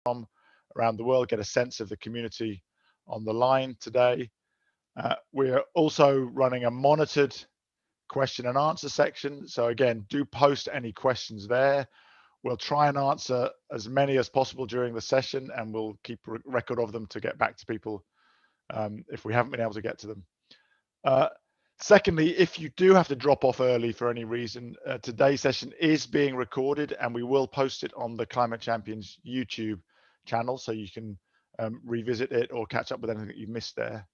from around the world, get a sense of the community on the line today. We're also running a monitored question and answer section. So again, do post any questions there. We'll try and answer as many as possible during the session, and we'll keep a record of them to get back to people if we haven't been able to get to them. Secondly, if you do have to drop off early for any reason, today's session is being recorded, and we will post it on the Climate Champions YouTube channel, so you can revisit it or catch up with anything that you've missed there.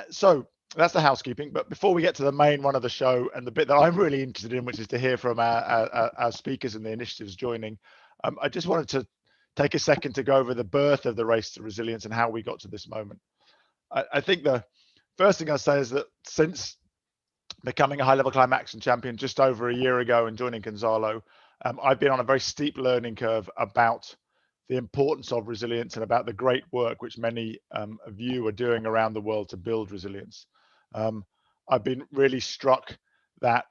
So that's the housekeeping. But before we get to the main one of the show, and the bit that I'm really interested in, which is to hear from our speakers and the initiatives joining, I just wanted to take a second to go over the birth of the Race to Resilience and how we got to this moment. I think the first thing I'll say is that since becoming a high-level climate action champion just over a year ago and joining Gonzalo, I've been on a very steep learning curve about the importance of resilience and about the great work which many of you are doing around the world to build resilience. I've been really struck that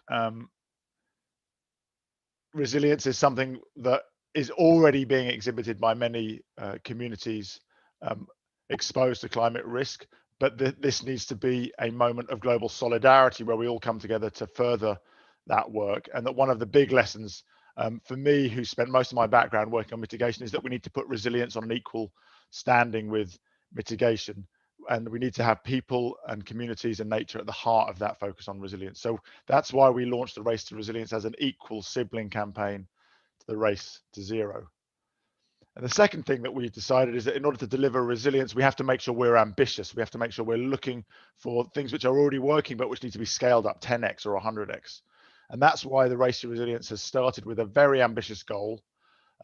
resilience is something that is already being exhibited by many communities exposed to climate risk, but this needs to be a moment of global solidarity where we all come together to further that work. And that one of the big lessons for me, who spent most of my background working on mitigation, is that we need to put resilience on an equal standing with mitigation. And we need to have people and communities and nature at the heart of that focus on resilience. So that's why we launched the Race to Resilience as an equal sibling campaign to the Race to Zero. And the second thing that we decided is that in order to deliver resilience, we have to make sure we're ambitious. We have to make sure we're looking for things which are already working, but which need to be scaled up 10x or 100x. And that's why the Race to Resilience has started with a very ambitious goal.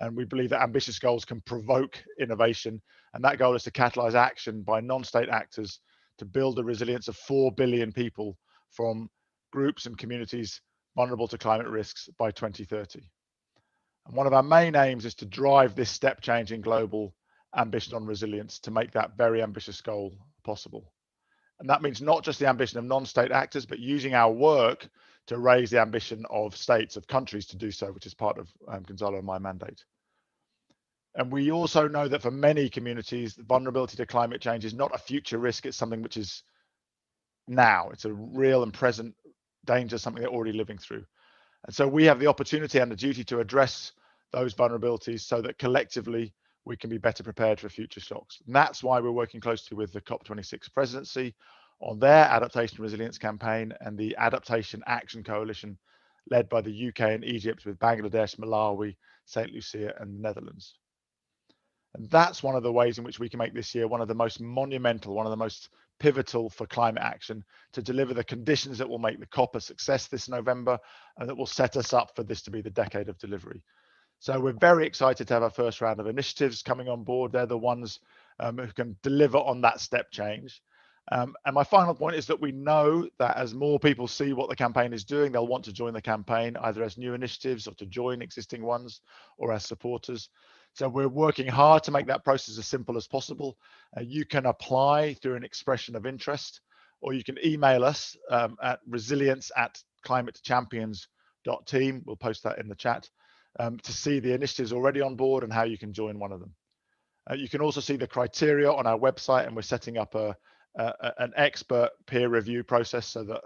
And we believe that ambitious goals can provoke innovation. And that goal is to catalyze action by non-state actors to build the resilience of 4 billion people from groups and communities vulnerable to climate risks by 2030. And one of our main aims is to drive this step change in global ambition on resilience to make that very ambitious goal possible. And that means not just the ambition of non-state actors, but using our work to raise the ambition of states, of countries to do so, which is part of Gonzalo and my mandate. And we also know that for many communities, the vulnerability to climate change is not a future risk, it's something which is now. It's a real and present danger, something they're already living through. And so we have the opportunity and the duty to address those vulnerabilities so that collectively we can be better prepared for future shocks. And that's why we're working closely with the COP26 presidency on their adaptation and resilience campaign and the Adaptation Action Coalition led by the UK and Egypt with Bangladesh, Malawi, St. Lucia and the Netherlands. And that's one of the ways in which we can make this year one of the most monumental, one of the most pivotal for climate action, to deliver the conditions that will make the COP a success this November and that will set us up for this to be the decade of delivery. So we're very excited to have our first round of initiatives coming on board. They're the ones who can deliver on that step change. And my final point is that we know that as more people see what the campaign is doing, they'll want to join the campaign either as new initiatives or to join existing ones or as supporters. So we're working hard to make that process as simple as possible. You can apply through an expression of interest, or you can email us at resilience@climatechampions.team. We'll post that in the chat to see the initiatives already on board and how you can join one of them. You can also see the criteria on our website, and we're setting up an expert peer review process so that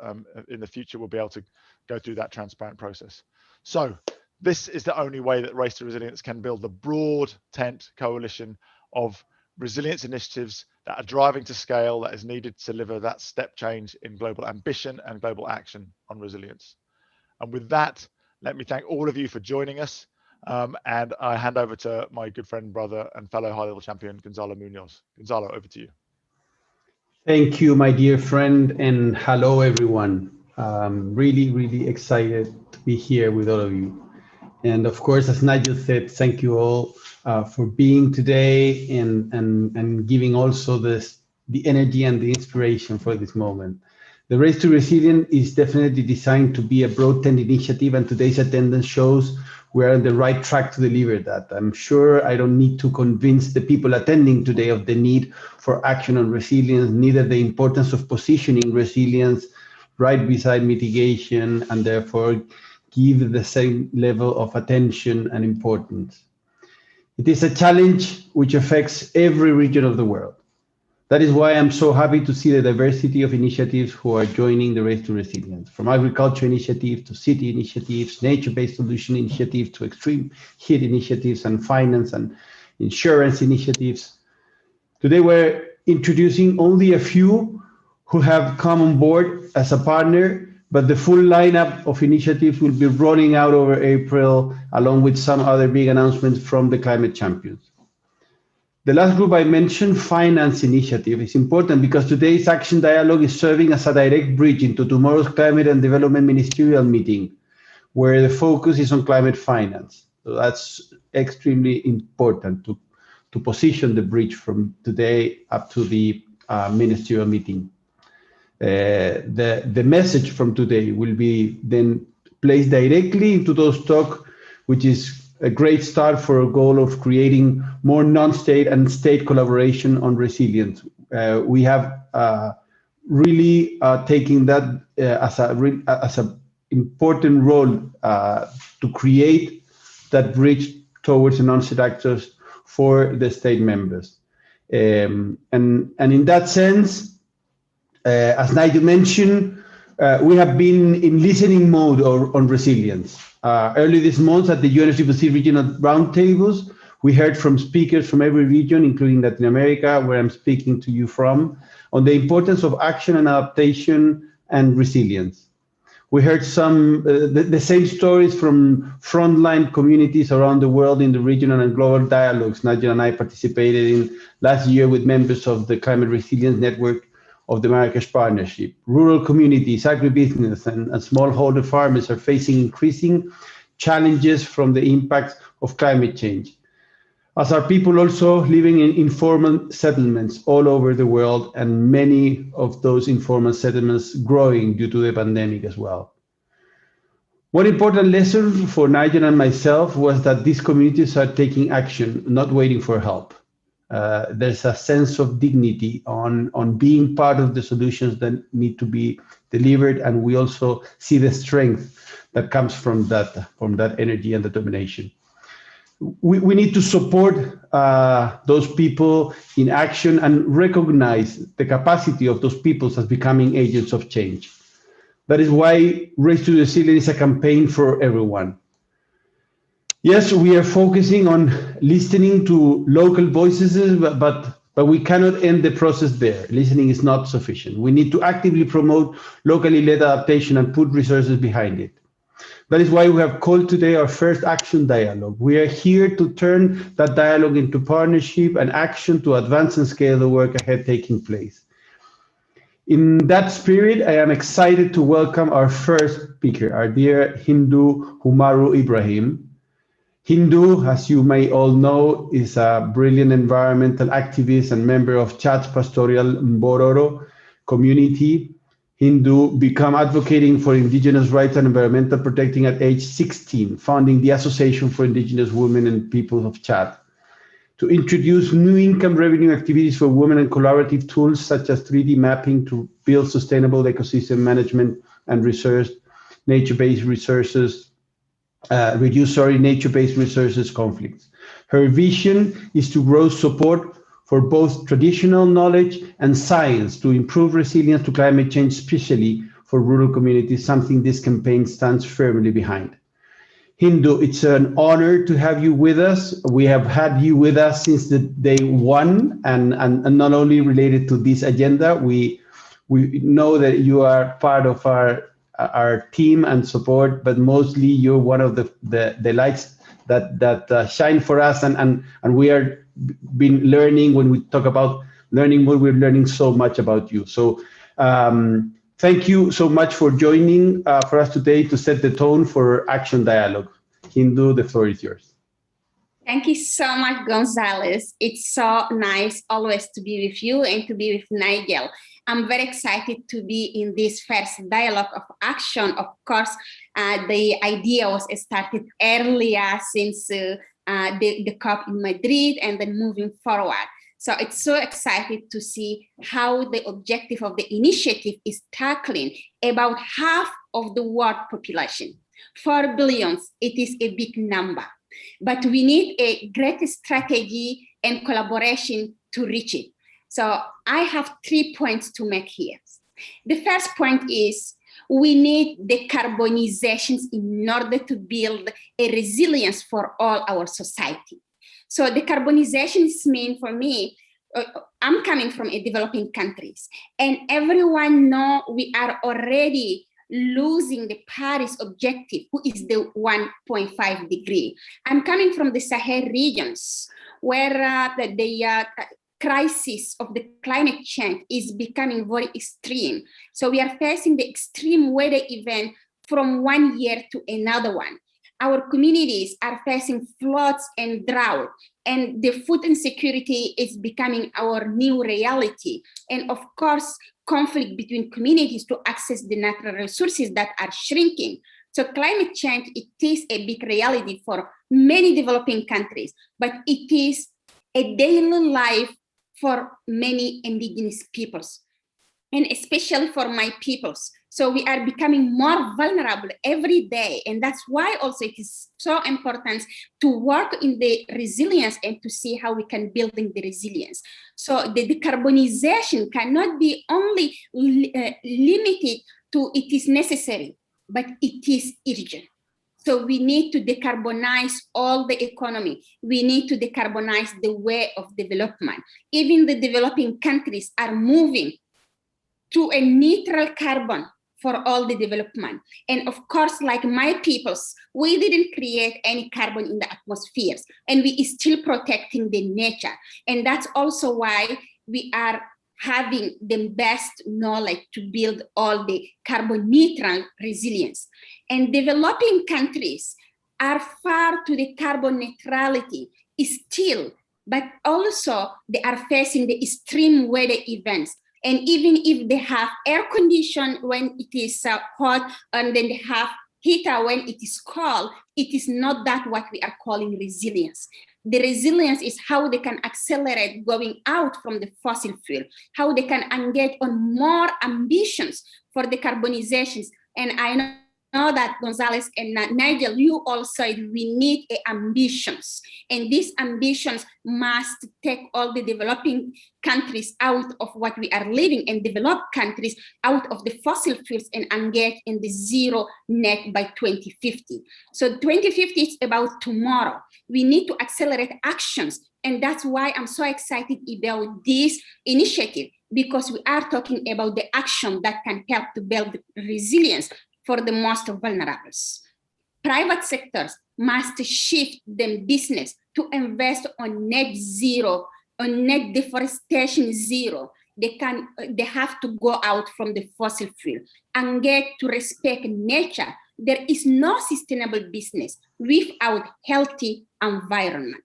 in the future we'll be able to go through that transparent process. So this is the only way that Race to Resilience can build the broad tent coalition of resilience initiatives that are driving to scale that is needed to deliver that step change in global ambition and global action on resilience. And with that, let me thank all of you for joining us. And I hand over to my good friend, brother, and fellow high-level champion, Gonzalo Munoz. Gonzalo, over to you. Thank you, my dear friend, and hello, everyone. Really, really excited to be here with all of you. And of course, as Nigel said, thank you all for being today and giving also the energy and the inspiration for this moment. The Race to Resilience is definitely designed to be a broad tent initiative, and today's attendance shows we are on the right track to deliver that. I'm sure I don't need to convince the people attending today of the need for action on resilience, neither the importance of positioning resilience right beside mitigation, and therefore give the same level of attention and importance. It is a challenge which affects every region of the world. That is why I'm so happy to see the diversity of initiatives who are joining the Race to Resilience, from agriculture initiatives to city initiatives, nature-based solution initiatives to extreme heat initiatives, and finance and insurance initiatives. Today we're introducing only a few who have come on board as a partner, but the full lineup of initiatives will be rolling out over April, along with some other big announcements from the climate champions. The last group I mentioned, Finance Initiative, is important because today's action dialogue is serving as a direct bridge into tomorrow's Climate and Development Ministerial meeting, where the focus is on climate finance. So that's extremely important to position the bridge from today up to the ministerial meeting. The message from today will be then placed directly into those talks, which is a great start for a goal of creating more non-state and state collaboration on resilience. We have really taken that as an important role to create that bridge towards the non-state actors for the state members. And in that sense, as Nigel mentioned, we have been in listening mode on resilience. Early this month at the UNFCCC regional roundtables, we heard from speakers from every region, including Latin America, where I'm speaking to you from, on the importance of action and adaptation and resilience. We heard the same stories from frontline communities around the world in the regional and global dialogues Nigel and I participated in last year with members of the Climate Resilience Network of the Marrakesh Partnership. Rural communities, agribusiness, and smallholder farmers are facing increasing challenges from the impacts of climate change, as are people also living in informal settlements all over the world, and many of those informal settlements growing due to the pandemic as well. One important lesson for Nigel and myself was that these communities are taking action, not waiting for help. There's a sense of dignity on being part of the solutions that need to be delivered, and we also see the strength that comes from that energy and determination. We need to support those people in action and recognize the capacity of those peoples as becoming agents of change. That is why Race to Resilience is a campaign for everyone. Yes, we are focusing on listening to local voices, but we cannot end the process there. Listening is not sufficient. We need to actively promote locally led adaptation and put resources behind it. That is why we have called today our first action dialogue. We are here to turn that dialogue into partnership and action to advance and scale the work ahead taking place. In that spirit, I am excited to welcome our first speaker, our dear Hindu Humaru Ibrahim. Hindu, as you may all know, is a brilliant environmental activist and member of Chad's pastoral Mbororo community. Hindu became advocating for Indigenous rights and environmental protecting at age 16, founding the Association for Indigenous Women and Peoples of Chad, to introduce new income revenue activities for women and collaborative tools such as 3D mapping to build sustainable ecosystem management and research, nature-based resources, nature-based resources conflicts. Her vision is to grow support for both traditional knowledge and science to improve resilience to climate change, especially for rural communities, something this campaign stands firmly behind. Hindu, it's an honor to have you with us. We have had you with us since the day one, and not only related to this agenda, we know that you are part of our team and support, but mostly you're one of the lights that shine for us, and we are been learning. When we talk about learning more, we're learning so much about you. So thank you so much for joining for us today to set the tone for action dialogue. Hindu, the floor is yours. Thank you so much, Gonzalez. It's so nice always to be with you and to be with Nigel. I'm very excited to be in this first dialogue of action. Of course, the idea was started earlier since the COP in Madrid and then moving forward. So it's so excited to see how the objective of the initiative is tackling about half of the world population. 4 billion, it is a big number. but we need a great strategy and collaboration to reach it. So I have 3 points to make here. The first point is we need decarbonizations in order to build a resilience for all our society. So decarbonizations mean for me, I'm coming from a developing countries, and everyone know we are already losing the Paris objective, who is the 1.5 degree. I'm coming from the Sahel regions, where the crisis of the climate change is becoming very extreme. So we are facing the extreme weather event from one year to another one. Our communities are facing floods and drought, and the food insecurity is becoming our new reality. And of course, conflict between communities to access the natural resources that are shrinking. So climate change, it is a big reality for many developing countries, but it is a daily life for many indigenous peoples, and especially for my peoples. So we are becoming more vulnerable every day. And that's why also it is so important to work in the resilience and to see how we can build in the resilience. So the decarbonization cannot be only limited to it is necessary, but it is urgent. So we need to decarbonize all the economy. We need to decarbonize the way of development. Even the developing countries are moving to a neutral carbon for all the development. And of course, like my peoples, we didn't create any carbon in the atmospheres, and we are still protecting the nature. And that's also why we are having the best knowledge to build all the carbon neutral resilience. And developing countries are far to the carbon neutrality still, but also they are facing the extreme weather events. And even if they have air condition when it is hot, and then they have heater when it is cold, it is not that what we are calling resilience. The resilience is how they can accelerate going out from the fossil fuel, how they can engage on more ambitions for decarbonizations. And I know that Gonzalez and Nigel, you all said we need ambitions. And these ambitions must take all the developing countries out of what we are living, and developed countries out of the fossil fuels and engage in the zero net by 2050. So 2050 is about tomorrow. We need to accelerate actions. And that's why I'm so excited about this initiative, because we are talking about the action that can help to build resilience for the most vulnerables. Private sectors must shift their business to invest on net zero, on net deforestation zero. They have to go out from the fossil fuel and get to respect nature. There is no sustainable business without healthy environment.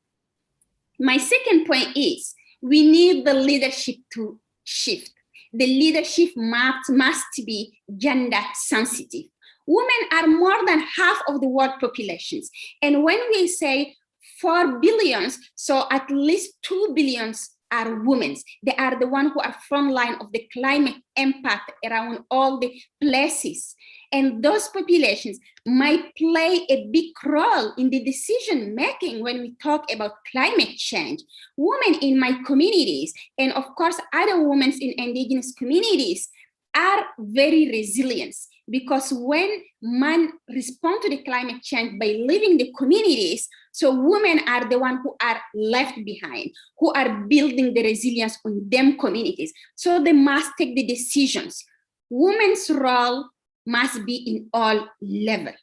My second point is we need the leadership to shift. The leadership must be gender sensitive. Women are more than half of the world populations. And when we say 4 billion, so at least 2 billion are women. They are the ones who are frontline of the climate impact around all the places. And those populations might play a big role in the decision making when we talk about climate change. Women in my communities, and of course other women in indigenous communities, are very resilient, because when men respond to the climate change by living the communities, so women are the ones who are left behind, who are building the resilience on them communities. So they must take the decisions. Women's role must be in all levels.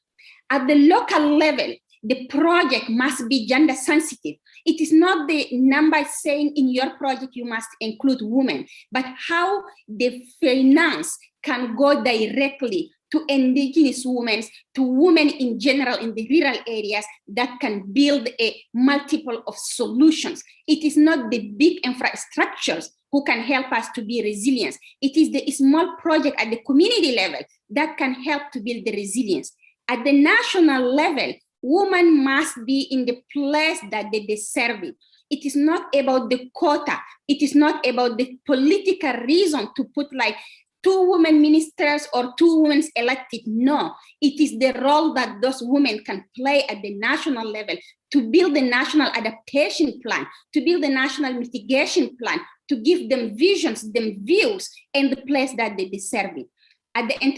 At the local level, the project must be gender sensitive. It is not the number saying in your project you must include women, but how the finance can go directly to indigenous women, to women in general in the rural areas that can build a multiple of solutions. It is not the big infrastructures who can help us to be resilient. It is the small project at the community level that can help to build the resilience. At the national level, women must be in the place that they deserve it. It is not about the quota. It is not about the political reason to put like 2 women ministers or 2 women elected. No, it is the role that those women can play at the national level to build a national adaptation plan, to build a national mitigation plan, to give them visions, them views, and the place that they deserve it. At the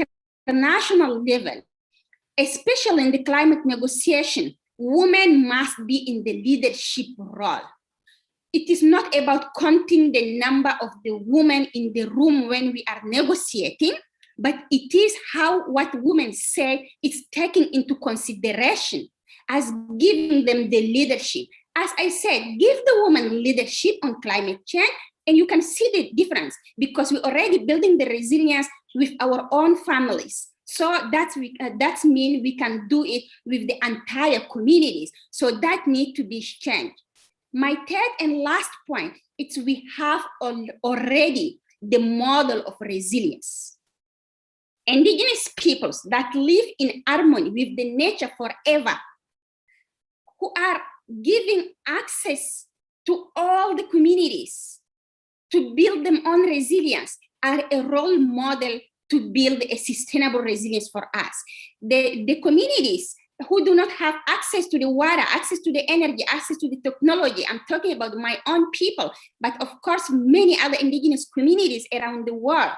international level, especially in the climate negotiation, women must be in the leadership role. It is not about counting the number of the women in the room when we are negotiating, but it is how what women say is taken into consideration as giving them the leadership. As I said, give the woman leadership on climate change, and you can see the difference because we're already building the resilience with our own families. So that means we can do it with the entire communities. So that needs to be changed. My third and last point is we have already the model of resilience. Indigenous peoples that live in harmony with the nature forever, who are giving access to all the communities to build them on resilience, are a role model to build a sustainable resilience for us. The communities who do not have access to the water, access to the energy, access to the technology, I'm talking about my own people, but of course, many other indigenous communities around the world,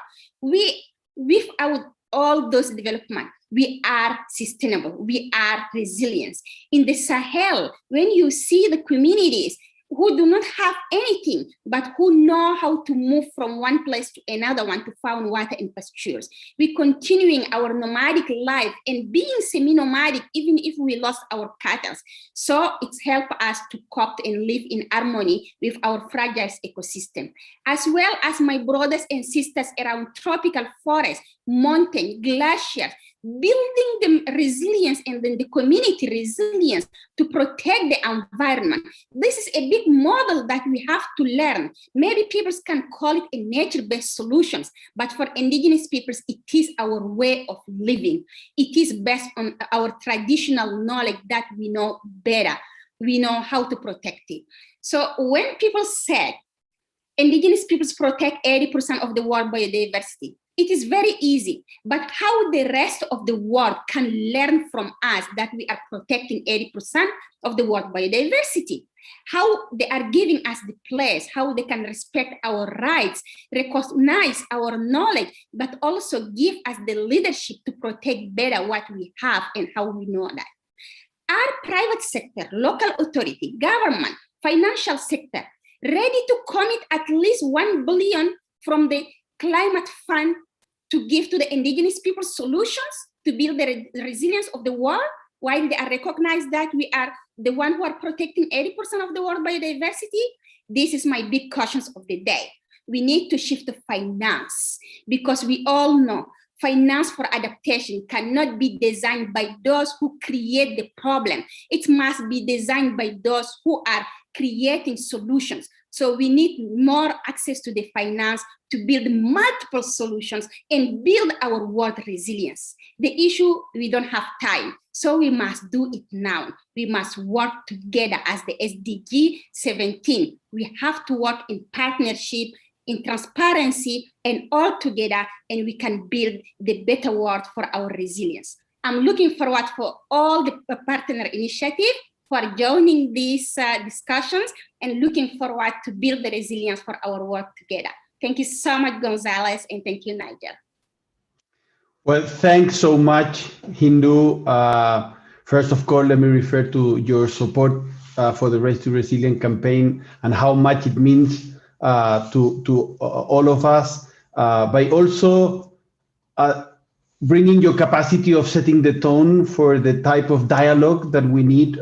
without all those development, we are sustainable, we are resilient. In the Sahel, when you see the communities who do not have anything, but who know how to move from one place to another one to find water and pastures. We're continuing our nomadic life and being semi-nomadic, even if we lost our cattle. So it's helped us to cope and live in harmony with our fragile ecosystem, as well as my brothers and sisters around tropical forests, mountain, glaciers, building the resilience and then the community resilience to protect the environment. This is a big model that we have to learn. Maybe people can call it a nature-based solutions, but for indigenous peoples, it is our way of living. It is based on our traditional knowledge that we know better. We know how to protect it. So when people said indigenous peoples protect 80% of the world biodiversity, it is very easy, but how the rest of the world can learn from us that we are protecting 80% of the world biodiversity, how they are giving us the place, how they can respect our rights, recognize our knowledge, but also give us the leadership to protect better what we have and how we know that. Our private sector, local authority, government, financial sector, ready to commit at least 1 billion from the climate fund to give to the indigenous people solutions to build the resilience of the world, while they are recognized that we are the one who are protecting 80% of the world biodiversity? This is my big cautions of the day. We need to shift to finance, because we all know finance for adaptation cannot be designed by those who create the problem. It must be designed by those who are creating solutions. So we need more access to the finance to build multiple solutions and build our world resilience. The issue, we don't have time, so we must do it now. We must work together as the SDG 17. We have to work in partnership, in transparency, and all together, and we can build the better world for our resilience. I'm looking forward for all the partner initiatives for joining these discussions and looking forward to build the resilience for our work together. Thank you so much, Gonzalez, and thank you, Nigel. Well, thanks so much, Hindu. First of all, let me refer to your support for the Race to Resilient campaign and how much it means to all of us by also bringing your capacity of setting the tone for the type of dialogue that we need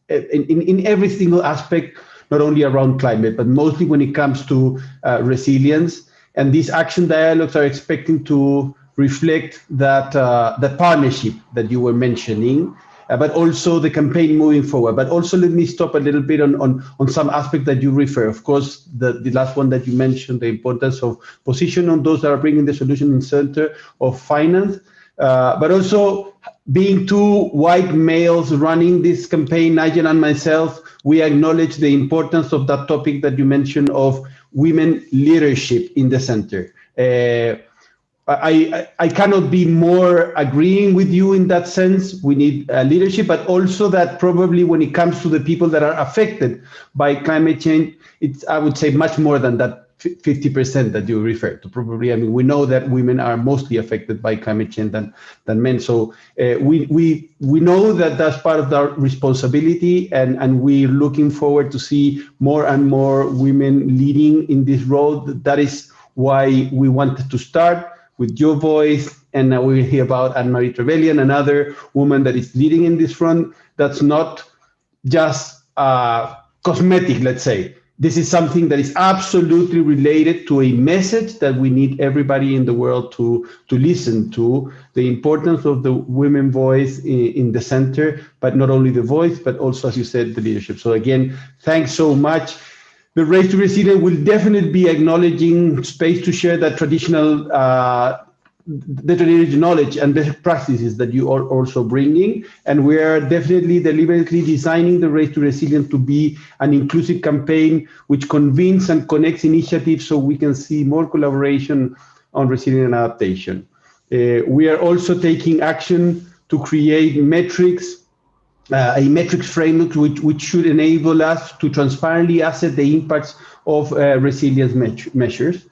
in every single aspect, not only around climate, but mostly when it comes to resilience. And these action dialogues are expecting to reflect that the partnership that you were mentioning, but also the campaign moving forward. But also let me stop a little bit on some aspect that you refer. Of course, the last one that you mentioned, the importance of position on those that are bringing the solution in center of finance, but also being two white males running this campaign, Nigel and myself, we acknowledge the importance of that topic that you mentioned of women leadership in the center. I cannot be more agreeing with you in that sense. We need leadership, but also that probably when it comes to the people that are affected by climate change, it's, I would say, much more than that 50% that you refer to. Probably, I mean, we know that women are mostly affected by climate change than men. So we know that that's part of our responsibility, and we're looking forward to see more and more women leading in this road. That is why we wanted to start with your voice, and now we'll hear about Anne-Marie Trevelyan, another woman that is leading in this front. That's not just cosmetic, let's say. This is something that is absolutely related to a message that we need everybody in the world to listen to, the importance of the women voice in the center, but not only the voice, but also, as you said, the leadership. So again, thanks so much. The Race to Resilience will definitely be acknowledging space to share that traditional knowledge and best practices that you are also bringing. And we are definitely deliberately designing the Race to Resilience to be an inclusive campaign which convenes and connects initiatives so we can see more collaboration on resilience and adaptation. We are also taking action to create metrics, a metrics framework which should enable us to transparently assess the impacts of resilience measures.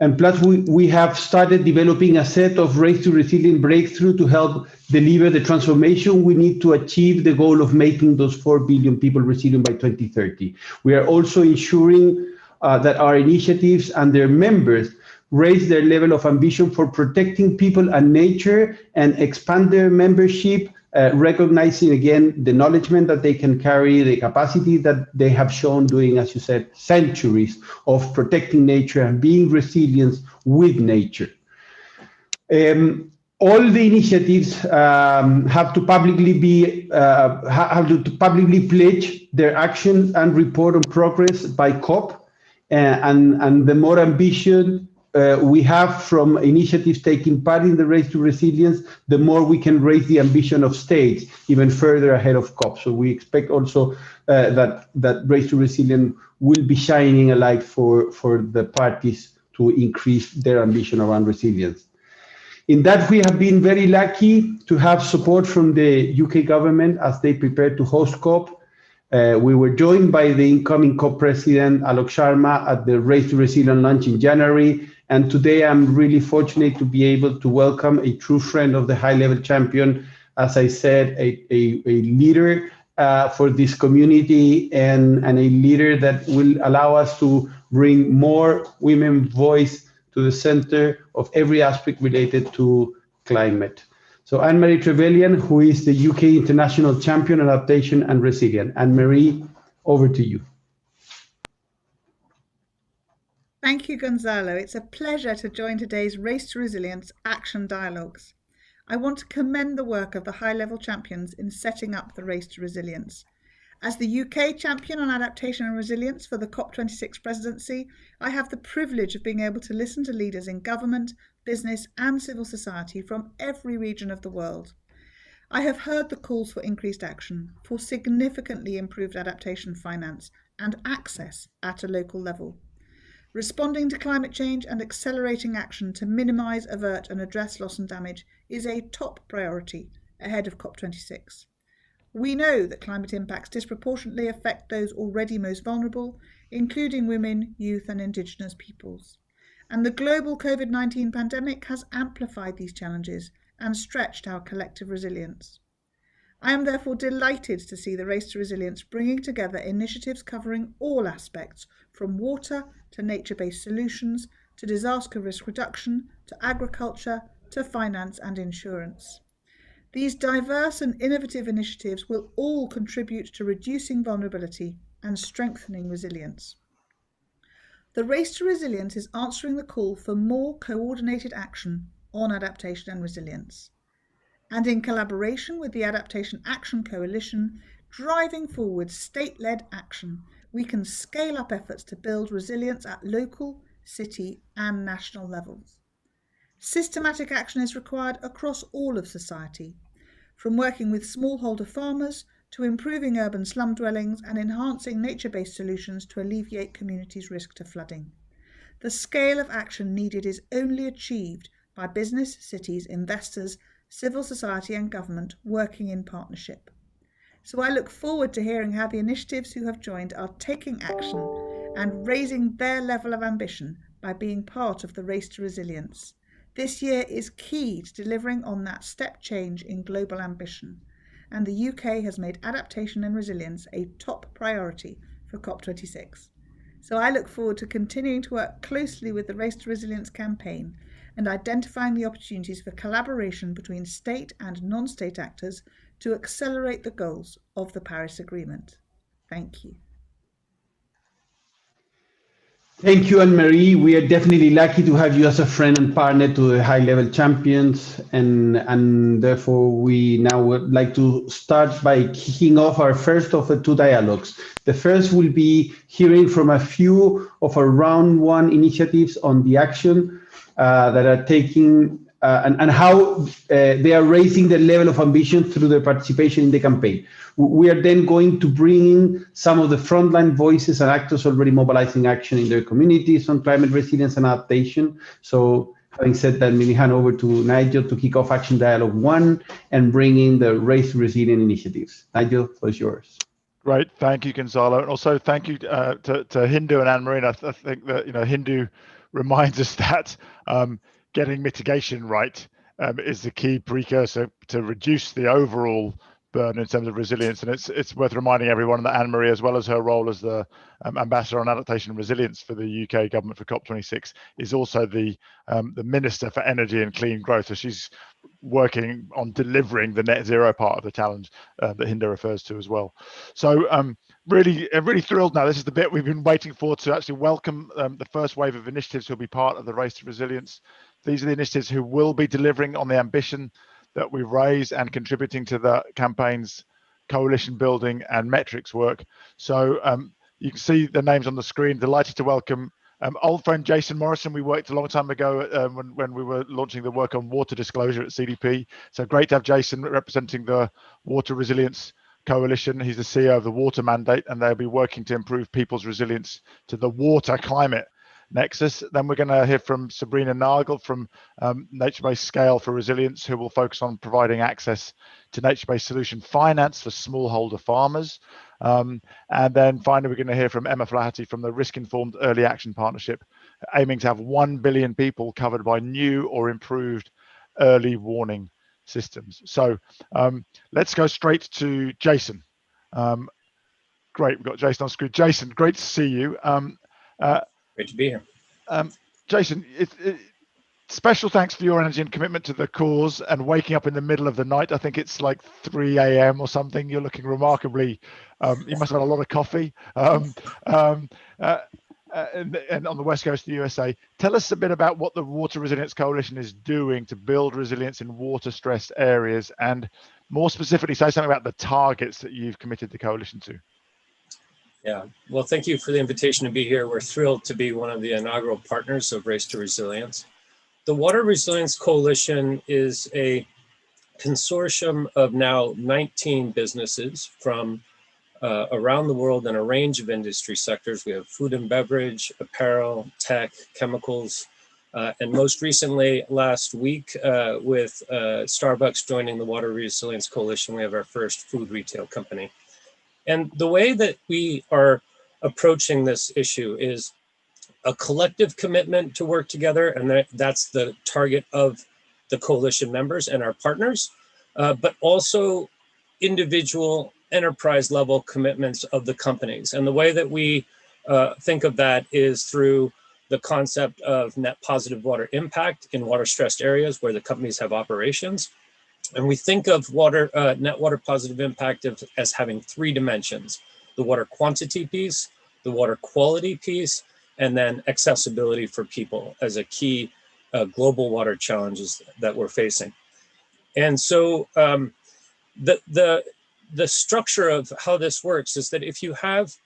And plus, we have started developing a set of Race to Resilience breakthrough to help deliver the transformation we need to achieve the goal of making those 4 billion people resilient by 2030. We are also ensuring that our initiatives and their members raise their level of ambition for protecting people and nature and expand their membership, recognizing again the acknowledgement that they can carry, the capacity that they have shown doing, as you said, centuries of protecting nature and being resilient with nature. All the initiatives have to publicly pledge their action and report on progress by COP, and the more ambition we have from initiatives taking part in the Race to Resilience, the more we can raise the ambition of states even further ahead of COP. So we expect also that Race to Resilience will be shining a light for the parties to increase their ambition around resilience. In that, we have been very lucky to have support from the UK government as they prepare to host COP. We were joined by the incoming COP president, Alok Sharma, at the Race to Resilience launch in January. And today I'm really fortunate to be able to welcome a true friend of the high-level champion, as I said, a leader for this community and a leader that will allow us to bring more women voice to the center of every aspect related to climate. So Anne-Marie Trevelyan, who is the UK International Champion on Adaptation and Resilience. Anne-Marie, over to you. Thank you, Gonzalo. It's a pleasure to join today's Race to Resilience Action Dialogues. I want to commend the work of the high-level champions in setting up the Race to Resilience. As the UK champion on adaptation and resilience for the COP26 presidency, I have the privilege of being able to listen to leaders in government, business and civil society from every region of the world. I have heard the calls for increased action, for significantly improved adaptation finance and access at a local level. Responding to climate change and accelerating action to minimise, avert and address loss and damage is a top priority ahead of COP26. We know that climate impacts disproportionately affect those already most vulnerable, including women, youth and Indigenous peoples. And the global COVID-19 pandemic has amplified these challenges and stretched our collective resilience. I am therefore delighted to see the Race to Resilience bringing together initiatives covering all aspects, from water to nature-based solutions, to disaster risk reduction, to agriculture, to finance and insurance. These diverse and innovative initiatives will all contribute to reducing vulnerability and strengthening resilience. The Race to Resilience is answering the call for more coordinated action on adaptation and resilience, and in collaboration with the Adaptation Action Coalition, driving forward state-led action, we can scale up efforts to build resilience at local, city and national levels. Systematic action is required across all of society, from working with smallholder farmers to improving urban slum dwellings and enhancing nature-based solutions to alleviate communities' risk to flooding. the scale of action needed is only achieved by business, cities, investors, civil society and government working in partnership. So I look forward to hearing how the initiatives who have joined are taking action and raising their level of ambition by being part of the Race to Resilience. This year is key to delivering on that step change in global ambition, and the UK has made adaptation and resilience a top priority for COP26. So I look forward to continuing to work closely with the Race to Resilience campaign and identifying the opportunities for collaboration between state and non-state actors to accelerate the goals of the Paris Agreement. Thank you. Thank you, Anne-Marie. We are definitely lucky to have you as a friend and partner to the high-level champions, and therefore we now would like to start by kicking off our first of the two dialogues. The first will be hearing from a few of our round one initiatives on the action that are taking and how they are raising the level of ambition through their participation in the campaign. We are then going to bring in some of the frontline voices and actors already mobilizing action in their communities on climate resilience and adaptation. So having said that, maybe hand over to Nigel to kick off Action Dialogue 1 and bring in the Race to Resilient initiatives. Nigel, the floor is yours. Great, thank you, Gonzalo, and also thank you to Hindu and Anne-Marie. I think that Hindu reminds us that getting mitigation right is the key precursor to reduce the overall burden in terms of resilience. And it's worth reminding everyone that Anne-Marie, as well as her role as the ambassador on adaptation and resilience for the UK government for COP26, is also the Minister for Energy and Clean Growth. So she's working on delivering the net zero part of the challenge that Hinda refers to as well. So really thrilled now. This is the bit we've been waiting for, to actually welcome the first wave of initiatives who will be part of the Race to Resilience. These are the initiatives who will be delivering on the ambition that we raise and contributing to the campaign's coalition building and metrics work. So you can see the names on the screen. Delighted to welcome old friend Jason Morrison. We worked a long time ago when we were launching the work on water disclosure at CDP. So great to have Jason representing the Water Resilience Coalition. He's the CEO of the Water Mandate, and they'll be working to improve people's resilience to the water climate nexus. Then we're going to hear from Sabrina Nagel from Nature-Based Scale for Resilience, who will focus on providing access to nature-based solution finance for smallholder farmers. And then finally, we're going to hear from Emma Flaherty from the Risk Informed Early Action Partnership, aiming to have 1 billion people covered by new or improved early warning systems. So let's go straight to Jason. Great, we've got Jason on screen. Jason, great to see you. Great to be here. Jason, special thanks for your energy and commitment to the cause and waking up in the middle of the night. I think it's like 3 a.m. or something. You're looking remarkably, you must have had a lot of coffee. And on the west coast of the USA. Tell us a bit about what the Water Resilience Coalition is doing to build resilience in water-stressed areas, and more specifically, say something about the targets that you've committed the coalition to. Yeah, well, thank you for the invitation to be here. We're thrilled to be one of the inaugural partners of Race to Resilience. The Water Resilience Coalition is a consortium of now 19 businesses from around the world in a range of industry sectors. We have food and beverage, apparel, tech, chemicals, and most recently, last week, with Starbucks joining the Water Resilience Coalition, we have our first food retail company. And the way that we are approaching this issue is a collective commitment to work together, and that's the target of the coalition members and our partners, but also individual enterprise level commitments of the companies. And the way that we think of that is through the concept of net positive water impact in water stressed areas where the companies have operations. And we think of net water positive impact as having 3 dimensions: the water quantity piece, the water quality piece, and then accessibility for people as a key global water challenges that we're facing. And so the structure of how this works is that if you have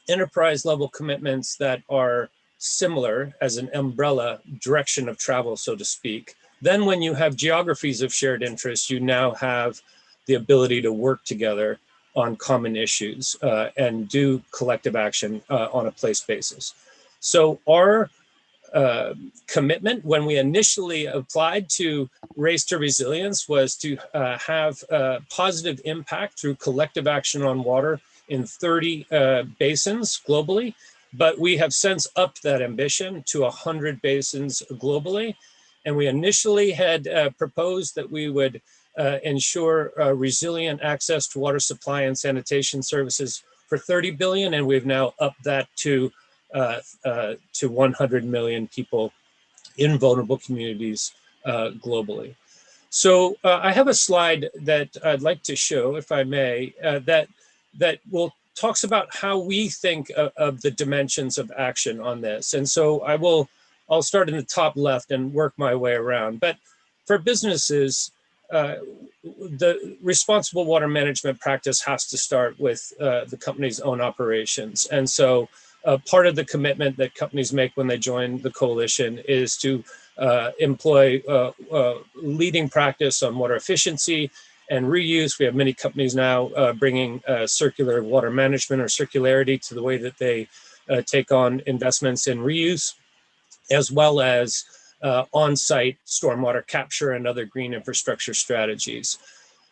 enterprise level commitments that are similar as an umbrella direction of travel, so to speak, then when you have geographies of shared interest, you now have the ability to work together on common issues and do collective action on a place basis. So our commitment when we initially applied to Race to Resilience was to have a positive impact through collective action on water in 30 basins globally, but we have since upped that ambition to 100 basins globally. And we initially had proposed that we would ensure resilient access to water supply and sanitation services for 30 billion, and we've now upped that to 100 million people in vulnerable communities globally. So I have a slide that I'd like to show, if I may, that talks about how we think of the dimensions of action on this. And so I'll start in the top left and work my way around. But for businesses, the responsible water management practice has to start with the company's own operations. And so part of the commitment that companies make when they join the coalition is to employ leading practice on water efficiency and reuse. We have many companies now bringing circular water management or circularity to the way that they take on investments in reuse, as well as on-site stormwater capture and other green infrastructure strategies.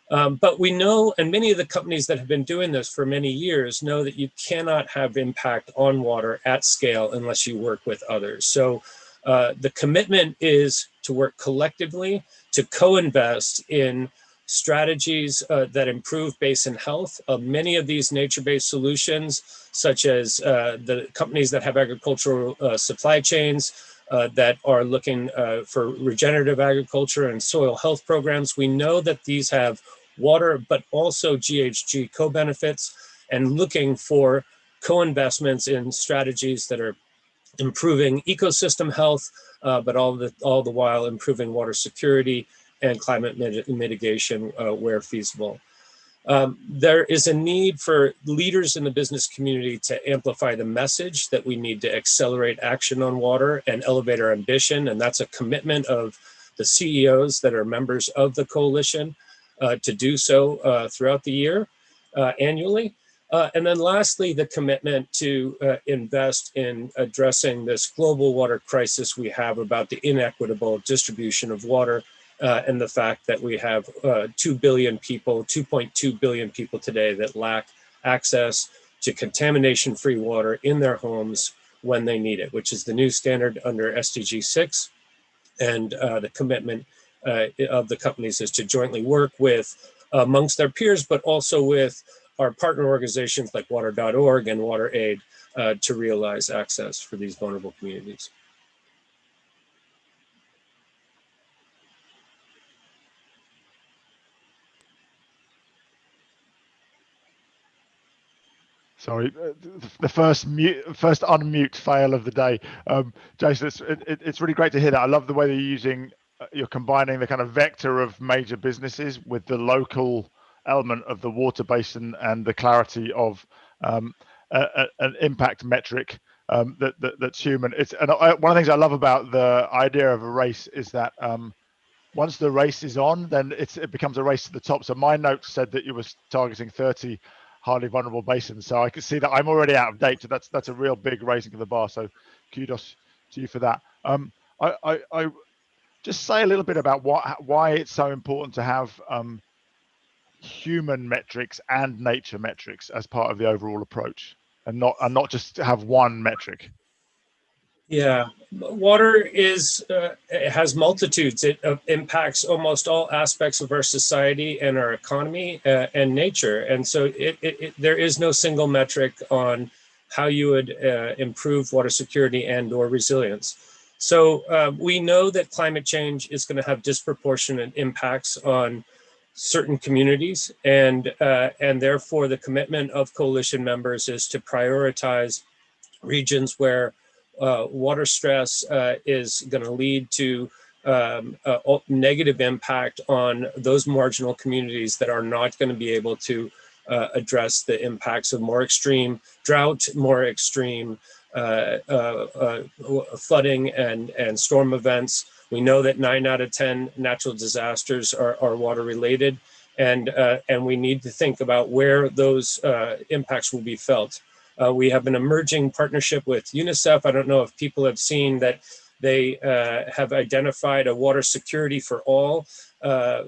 But we know, and many of the companies that have been doing this for many years know that you cannot have impact on water at scale unless you work with others. So the commitment is to work collectively, to co-invest in strategies that improve basin health. Many of these nature-based solutions, such as the companies that have agricultural supply chains, that are looking for regenerative agriculture and soil health programs. We know that these have water, but also GHG co-benefits, and looking for co-investments in strategies that are improving ecosystem health, but all the while improving water security and climate mitigation where feasible. There is a need for leaders in the business community to amplify the message that we need to accelerate action on water and elevate our ambition. And that's a commitment of the CEOs that are members of the coalition to do so throughout the year, annually. And then lastly, the commitment to invest in addressing this global water crisis we have about the inequitable distribution of water. And the fact that we have 2 billion people, 2.2 billion people today that lack access to contamination-free water in their homes when they need it, which is the new standard under SDG 6. And the commitment of the companies is to jointly work with amongst their peers, but also with our partner organizations like water.org and WaterAid to realize access for these vulnerable communities. Sorry, the first unmute fail of the day. Jason, it's really great to hear that. I love the way that you're combining the kind of vector of major businesses with the local element of the water basin and the clarity of an impact metric that's human. One of the things I love about the idea of a race is that once the race is on, then it becomes a race to the top. So my notes said that you were targeting 30 highly vulnerable basins. So I can see that I'm already out of date. So that's a real big raising of the bar. So kudos to you for that. I just say a little bit about why it's so important to have human metrics and nature metrics as part of the overall approach, and not just have one metric. Yeah, water has multitudes. It impacts almost all aspects of our society and our economy and nature. And so there is no single metric on how you would improve water security and/or resilience. So we know that climate change is going to have disproportionate impacts on certain communities, and therefore the commitment of coalition members is to prioritize regions where water stress is going to lead to negative impact on those marginal communities that are not going to be able to address the impacts of more extreme drought, more extreme flooding and storm events. We know that 9 out of 10 natural disasters are water related, and we need to think about where those impacts will be felt. We have an emerging partnership with UNICEF. I don't know if people have seen that They have identified a water security for all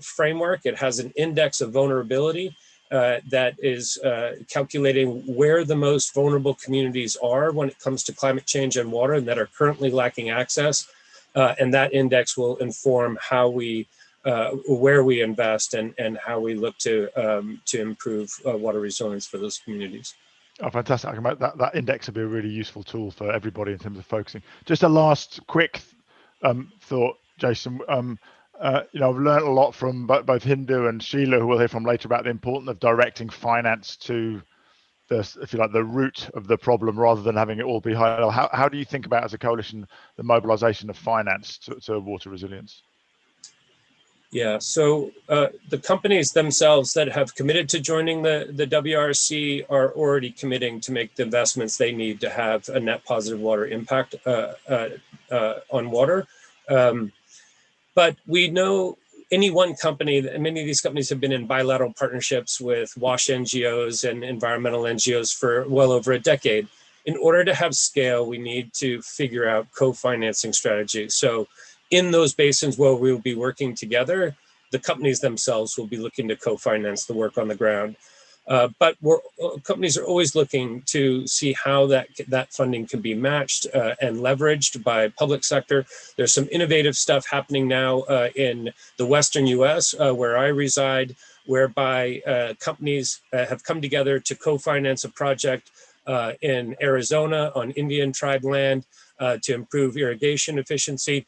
framework. It has an index of vulnerability that is calculating where the most vulnerable communities are when it comes to climate change and water and that are currently lacking access. And that index will inform how we, where we invest and how we look to improve water resilience for those communities. Oh, fantastic. I can make that index would be a really useful tool for everybody in terms of focusing. Just a last quick thought, Jason. I've learned a lot from both Hindu and Sheela, who we'll hear from later, about the importance of directing finance to the root of the problem rather than having it all be high level. How do you think about, as a coalition, the mobilization of finance to water resilience? Yeah, so the companies themselves that have committed to joining the WRC are already committing to make the investments they need to have a net positive water impact on water. But we know any one company, many of these companies have been in bilateral partnerships with WASH NGOs and environmental NGOs for well over a decade. In order to have scale, we need to figure out co-financing strategies. So in those basins where we will be working together, the companies themselves will be looking to co-finance the work on the ground. But companies are always looking to see how that funding can be matched and leveraged by public sector. There's some innovative stuff happening now in the Western US, where I reside, whereby companies have come together to co-finance a project in Arizona on Indian tribe land to improve irrigation efficiency.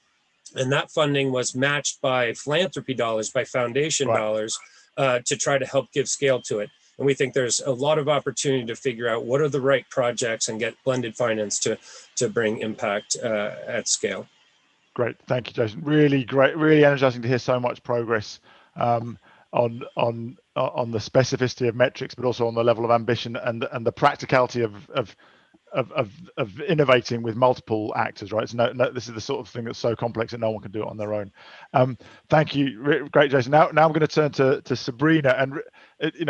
And that funding was matched by philanthropy dollars, by foundation dollars, to try to help give scale to it. And we think there's a lot of opportunity to figure out what are the right projects and get blended finance to bring impact at scale. Great, thank you, Jason. Really great, really energizing to hear so much progress on the specificity of metrics, but also on the level of ambition and the practicality of innovating with multiple actors, right? So this is the sort of thing that's so complex that no one can do it on their own. Thank you, great, Jason. Now I'm going to turn to Sabrina. And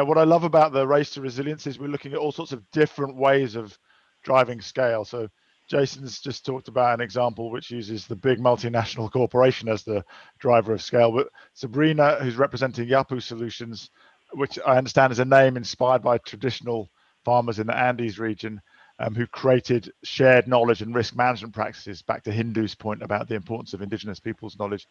what I love about the Race to Resilience is we're looking at all sorts of different ways of driving scale. So Jason's just talked about an example which uses the big multinational corporation as the driver of scale, but Sabrina, who's representing Yapu Solutions, which I understand is a name inspired by traditional farmers in the Andes region, who created shared knowledge and risk management practices, back to Hindu's point about the importance of Indigenous people's knowledge.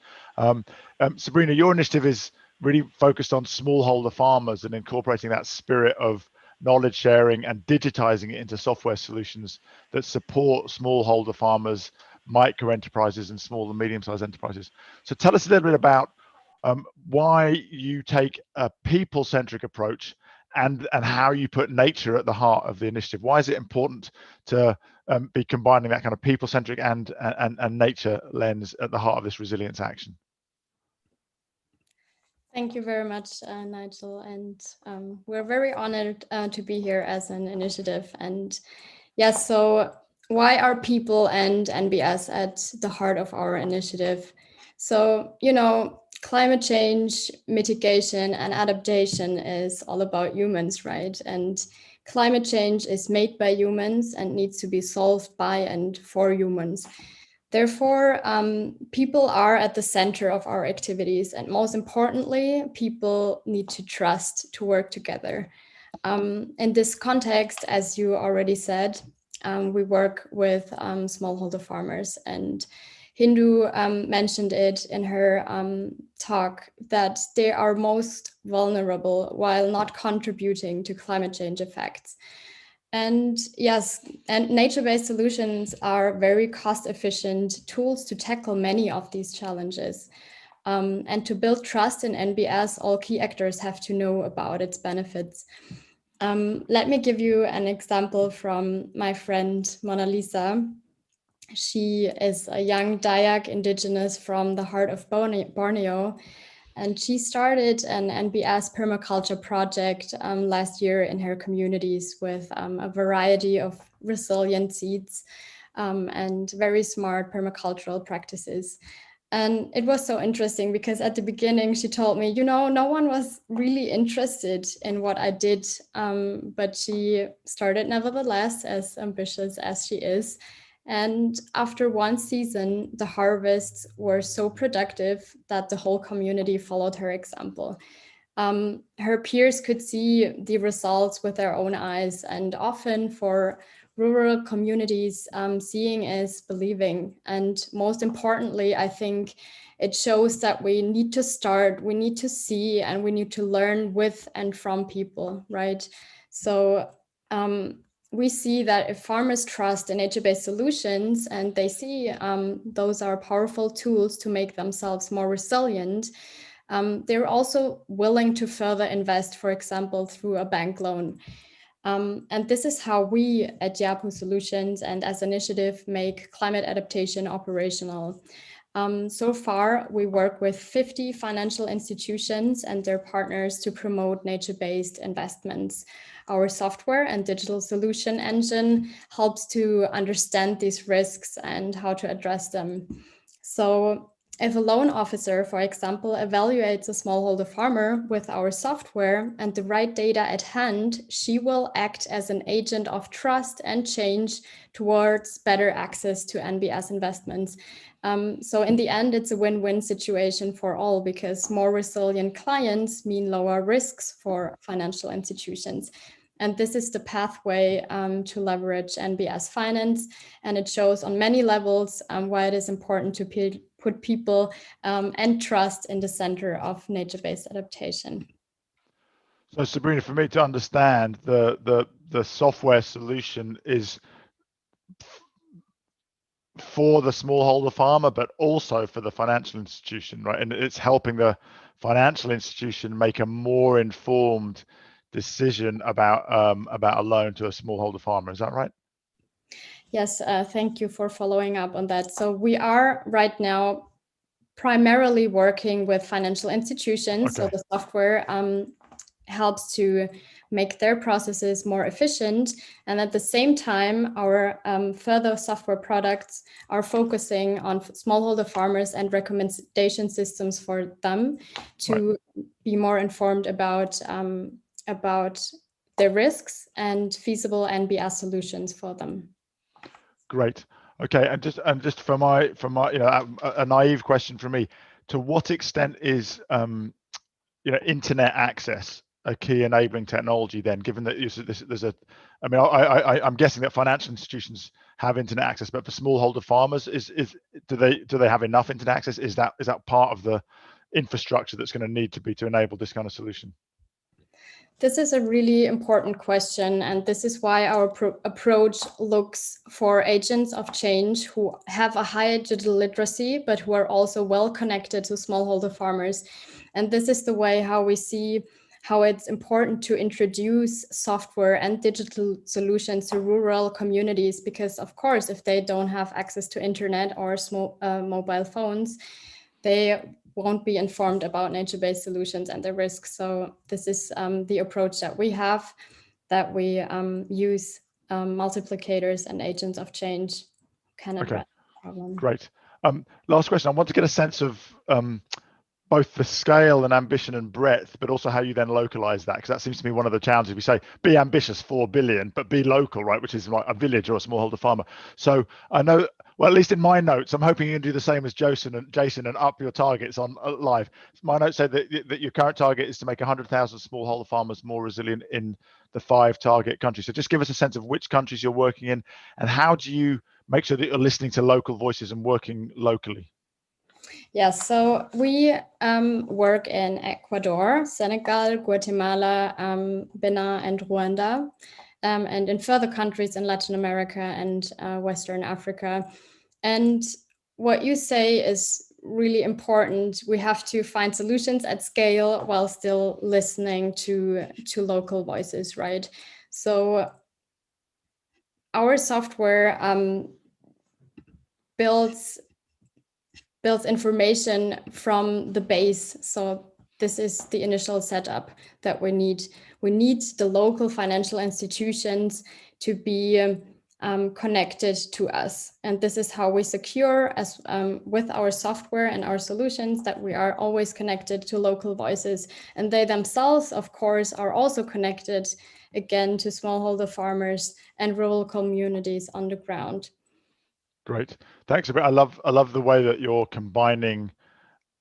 Sabrina, your initiative is really focused on smallholder farmers and incorporating that spirit of knowledge sharing and digitizing it into software solutions that support smallholder farmers, micro enterprises, and small and medium-sized enterprises. So tell us a little bit about why you take a people-centric approach and how you put nature at the heart of the initiative. Why is it important to be combining that kind of people-centric and nature lens at the heart of this resilience action? Thank you very much, Nigel. And we're very honored to be here as an initiative. And yes, so why are people and NBS at the heart of our initiative? So, climate change, mitigation, and adaptation is all about humans, right? And climate change is made by humans and needs to be solved by and for humans. Therefore, people are at the center of our activities. And most importantly, people need to trust to work together. In this context, as you already said, we work with smallholder farmers, and Hindu mentioned it in her talk that they are most vulnerable while not contributing to climate change effects. And yes, and nature-based solutions are very cost-efficient tools to tackle many of these challenges. And to build trust in NBS, all key actors have to know about its benefits. Let me give you an example from my friend Mona Lisa. She is a young Dayak indigenous from the heart of Borneo, and she started an NBS permaculture project last year in her communities with a variety of resilient seeds and very smart permacultural practices. And it was so interesting because at the beginning she told me, no one was really interested in what I did, but she started nevertheless, as ambitious as she is. And after one season, the harvests were so productive that the whole community followed her example. Her peers could see the results with their own eyes, and often for rural communities, seeing is believing. And most importantly, I think it shows that we need to start, we need to see, and we need to learn with and from people, right? So we see that if farmers trust in nature-based solutions and they see those are powerful tools to make themselves more resilient, they're also willing to further invest, for example, through a bank loan. And this is how we at Yapu Solutions and as initiative make climate adaptation operational. So far, we work with 50 financial institutions and their partners to promote nature-based investments. Our software and digital solution engine helps to understand these risks and how to address them. So if a loan officer, for example, evaluates a smallholder farmer with our software and the right data at hand, she will act as an agent of trust and change towards better access to NBS investments. So in the end, it's a win-win situation for all, because more resilient clients mean lower risks for financial institutions. And this is the pathway to leverage NBS finance. And it shows on many levels why it is important to put people and trust in the center of nature-based adaptation. So Sabrina, for me to understand, the software solution is for the smallholder farmer, but also for the financial institution, right? And it's helping the financial institution make a more informed decision about a loan to a smallholder farmer. Is that right? Yes, thank you for following up on that. So we are right now primarily working with financial institutions. Okay. So the software helps to make their processes more efficient. And at the same time, our further software products are focusing on smallholder farmers and recommendation systems for them to be more informed about their risks and feasible NBS solutions for them. Great. Okay, and just for my a naive question from me, to what extent is internet access a key enabling technology then, given that I'm guessing that financial institutions have internet access, but for smallholder farmers, do they have enough internet access? Is that part of the infrastructure that's going to need to enable this kind of solution? This is a really important question, and this is why our approach looks for agents of change who have a high digital literacy, but who are also well connected to smallholder farmers. And this is the way how we see how it's important to introduce software and digital solutions to rural communities, because of course, if they don't have access to internet or mobile phones, they won't be informed about nature-based solutions and their risks. So this is the approach that we have, that we use multiplicators and agents of change can address the problem. Great. Last question. I want to get a sense of both the scale and ambition and breadth, but also how you then localize that, because that seems to be one of the challenges. We say be ambitious, 4 billion, but be local, right? Which is like a village or a smallholder farmer. So I know, well, at least in my notes, I'm hoping you can do the same as Jason and up your targets on live. My notes say that your current target is to make 100,000 smallholder farmers more resilient in the 5 target countries. So just give us a sense of which countries you're working in, and how do you make sure that you're listening to local voices and working locally? Yes, so we work in Ecuador, Senegal, Guatemala, Benin, and Rwanda, and in further countries in Latin America and Western Africa. And what you say is really important. We have to find solutions at scale while still listening to local voices, right? So our software builds information from the base. So this is the initial setup that we need. We need the local financial institutions to be connected to us. And this is how we secure, as with our software and our solutions, that we are always connected to local voices. And they themselves, of course, are also connected, again, to smallholder farmers and rural communities on the ground. Great, thanks a bit. I love the way that you're combining,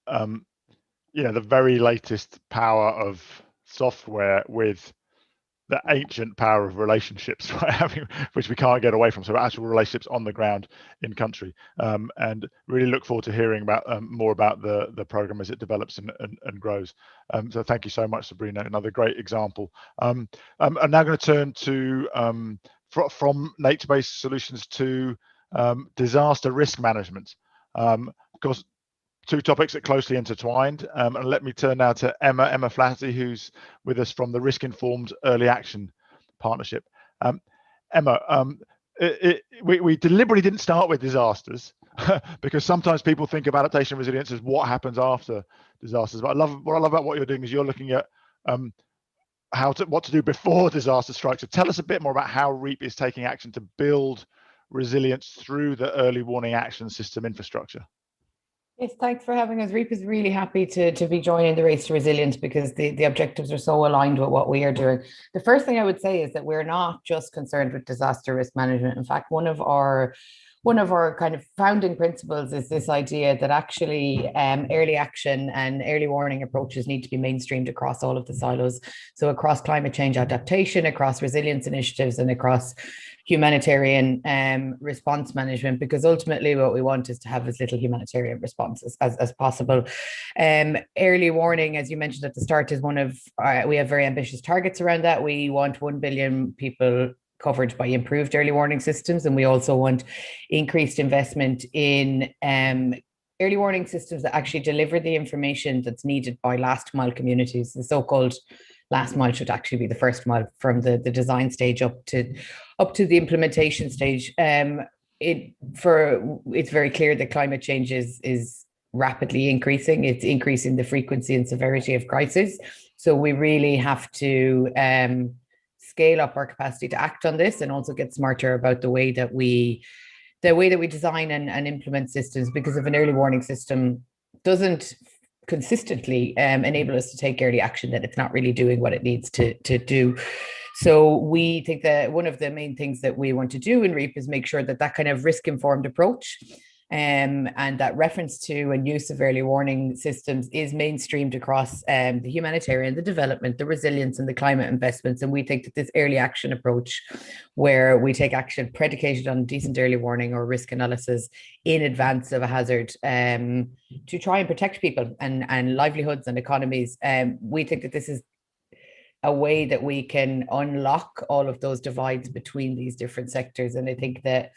the very latest power of software with the ancient power of relationships, right? Which we can't get away from. So actual relationships on the ground in country, and really look forward to hearing about more about the program as it develops and grows. So thank you so much, Sabrina. Another great example. I'm now going to turn to from nature-based solutions to disaster risk management. Of course, two topics that closely intertwined. And let me turn now to Emma Flaherty, who's with us from the Risk Informed Early Action Partnership. Emma, we deliberately didn't start with disasters because sometimes people think of adaptation resilience as what happens after disasters. But what I love about what you're doing is you're looking at what to do before disaster strikes. So tell us a bit more about how REAP is taking action to build resilience through the early warning action system infrastructure. Yes, thanks for having us. REAP is really happy to be joining the Race to Resilience because the objectives are so aligned with what we are doing. The first thing I would say is that we're not just concerned with disaster risk management. In fact, one of our kind of founding principles is this idea that actually early action and early warning approaches need to be mainstreamed across all of the silos. So across climate change adaptation, across resilience initiatives, and across humanitarian response management, because ultimately what we want is to have as little humanitarian responses as possible. Early warning, as you mentioned at the start, is one of we have very ambitious targets around that. We want 1 billion people covered by improved early warning systems, and we also want increased investment in early warning systems that actually deliver the information that's needed by last mile communities. The so-called last mile should actually be the first mile from the design stage up to the implementation stage. It's very clear that climate change is rapidly increasing. It's increasing the frequency and severity of crisis. So we really have to scale up our capacity to act on this, and also get smarter about the way that we design and implement systems, because if an early warning system doesn't consistently enable us to take early action, then it's not really doing what it needs to do. So we think that one of the main things that we want to do in REAP is make sure that kind of risk-informed approach and that reference to and use of early warning systems is mainstreamed across the humanitarian, the development, the resilience, and the climate investments. And we think that this early action approach, where we take action predicated on decent early warning or risk analysis in advance of a hazard to try and protect people and livelihoods and economies, we think that this is a way that we can unlock all of those divides between these different sectors. And I think that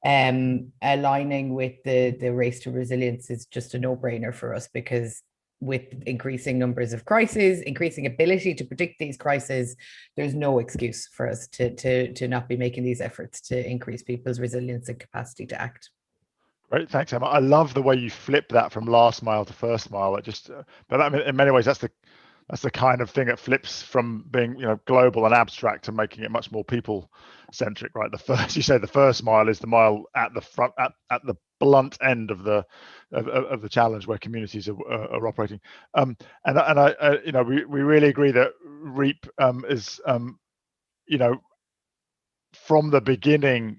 aligning with the Race to Resilience is just a no-brainer for us, because with increasing numbers of crises, increasing ability to predict these crises, there's no excuse for us to not be making these efforts to increase people's resilience and capacity to act. Great, thanks, Emma. I love the way you flip that from last mile to first mile. But I mean, in many ways, that's the kind of thing that flips from being global and abstract to making it much more people centric, right? The first mile is the mile at the front, at the blunt end of the challenge where communities are operating. And we really agree that REAP is from the beginning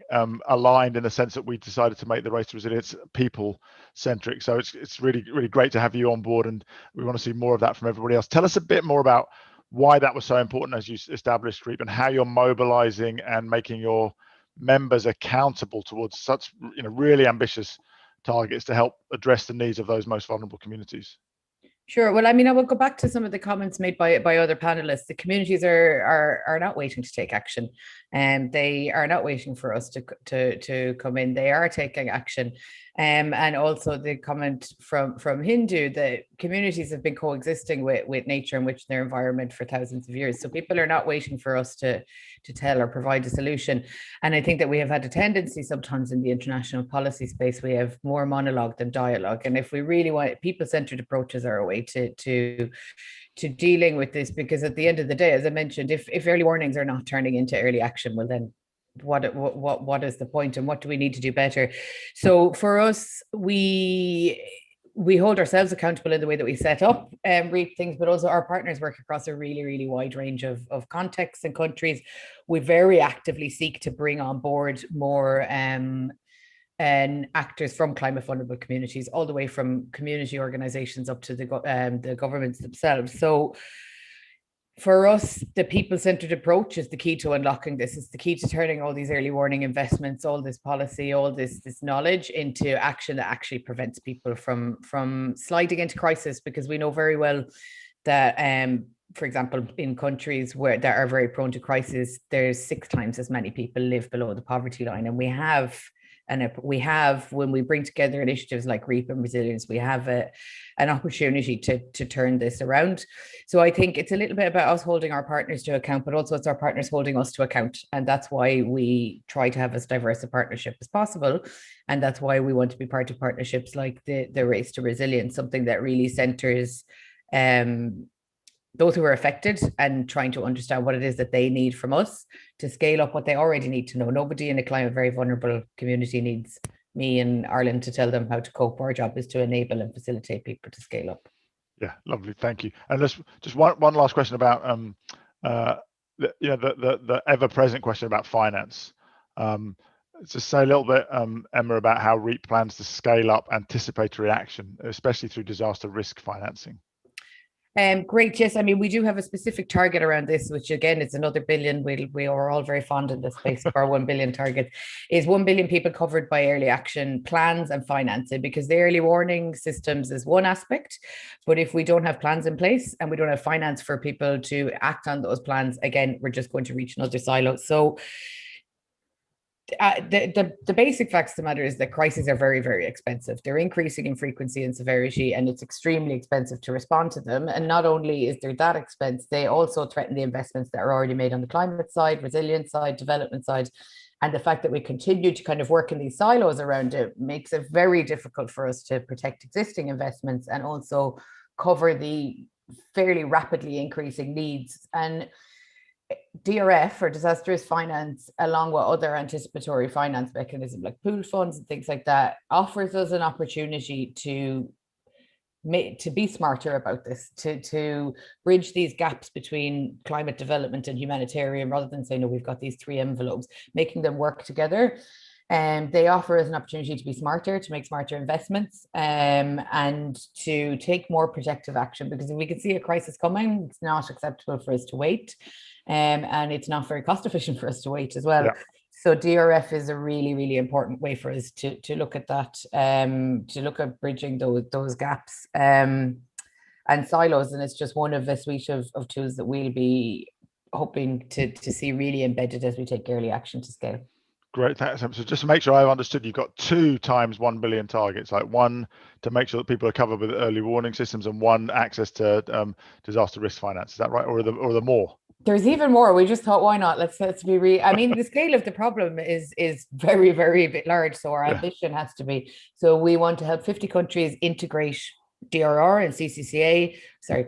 aligned in the sense that we decided to make the Race to Resilience people centric. So it's really, really great to have you on board, and we want to see more of that from everybody else. Tell us a bit more about why that was so important as you established REAP, and how you're mobilizing and making your members accountable towards such really ambitious targets to help address the needs of those most vulnerable communities. Sure. Well, I mean, I will go back to some of the comments made by other panelists. The communities are not waiting to take action, and they are not waiting for us to come in. They are taking action. And also the comment from Hindu that communities have been coexisting with nature and with their environment for thousands of years. So people are not waiting for us to tell or provide a solution. And I think that we have had a tendency sometimes in the international policy space, we have more monologue than dialogue. And if we really want, people-centered approaches are a way to dealing with this, because at the end of the day, as I mentioned, if early warnings are not turning into early action, well then what is the point, and what do we need to do better? So for us, we hold ourselves accountable in the way that we set up REAP things, but also our partners work across a really, really wide range of contexts and countries. We very actively seek to bring on board more and actors from climate vulnerable communities, all the way from community organizations up to the governments themselves. So for us, the people-centered approach is the key to unlocking this. It's the key to turning all these early warning investments, all this policy, all this knowledge into action that actually prevents people from sliding into crisis, because we know very well that for example, in countries that are very prone to crisis, there's 6 times as many people live below the poverty line. And we have, when we bring together initiatives like REAP and Resilience, we have an opportunity to turn this around. So I think it's a little bit about us holding our partners to account, but also it's our partners holding us to account. And that's why we try to have as diverse a partnership as possible. And that's why we want to be part of partnerships like the Race to Resilience, something that really centers those who are affected and trying to understand what it is that they need from us to scale up what they already need to know. Nobody in a climate very vulnerable community needs me and Ireland to tell them how to cope. Our job is to enable and facilitate people to scale up. Yeah, lovely, thank you. And just one last question about the ever-present question about finance. Just say a little bit, Emma, about how REAP plans to scale up anticipatory action, especially through disaster risk financing. Great, yes. I mean, we do have a specific target around this, which again, it's another billion. We are all very fond in the space of our 1 billion target, is 1 billion people covered by early action plans and financing, because the early warning systems is one aspect. But if we don't have plans in place and we don't have finance for people to act on those plans, again, we're just going to reach another silo. So the basic facts of the matter is that crises are very, very expensive. They're increasing in frequency and severity, and it's extremely expensive to respond to them. And not only is there that expense, they also threaten the investments that are already made on the climate side, resilience side, development side. And the fact that we continue to kind of work in these silos around it makes it very difficult for us to protect existing investments and also cover the fairly rapidly increasing needs. And DRF, or disaster risk finance, along with other anticipatory finance mechanisms like pool funds and things like that, offers us an opportunity to be smarter about this, to bridge these gaps between climate development and humanitarian, rather than saying, no, we've got these 3 envelopes, making them work together. And they offer us an opportunity to be smarter, to make smarter investments, and to take more protective action, because if we can see a crisis coming, it's not acceptable for us to wait. And it's not very cost efficient for us to wait as well. Yeah. So DRF is a really, really important way for us to look at that, to look at bridging those gaps and silos. And it's just one of a suite of tools that we'll be hoping to see really embedded as we take early action to scale. Great, thanks. So just to make sure I've understood, you've got 2 times 1 billion targets, like one to make sure that people are covered with early warning systems and one access to disaster risk finance. Is that right? Or are there more? There's even more. We just thought, why not? Let's be real. I mean, the scale of the problem is very, very bit large. So our ambition has to be, so we want to help 50 countries integrate DRR and CCCA,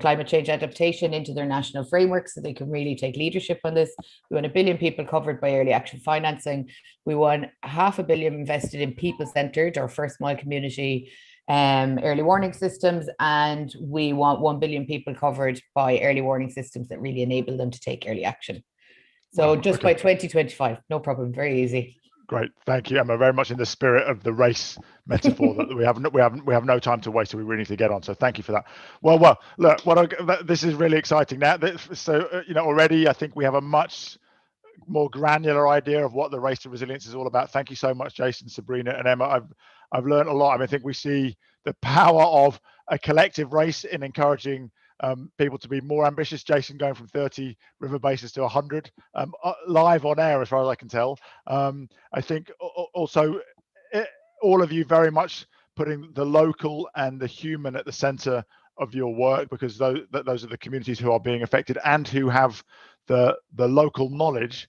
climate change adaptation, into their national framework so they can really take leadership on this. We want 1 billion people covered by early action financing. We want 500 million invested in people-centered or first mile community early warning systems, and we want 1 billion people covered by early warning systems that really enable them to take early action. So just by 2025, no problem, very easy. Great, thank you, Emma. Very much in the spirit of the race metaphor that we have no time to waste, so we really need to get on. So thank you for that. Well, look, this is really exciting now. So already I think we have a much more granular idea of what the Race to Resilience is all about. Thank you so much, Jason, Sabrina, and Emma. I've learned a lot. I mean, I think we see the power of a collective race in encouraging people to be more ambitious. Jason going from 30 river bases to 100 live on air, as far as I can tell. I think also all of you very much putting the local and the human at the center of your work, because those are the communities who are being affected and who have the local knowledge,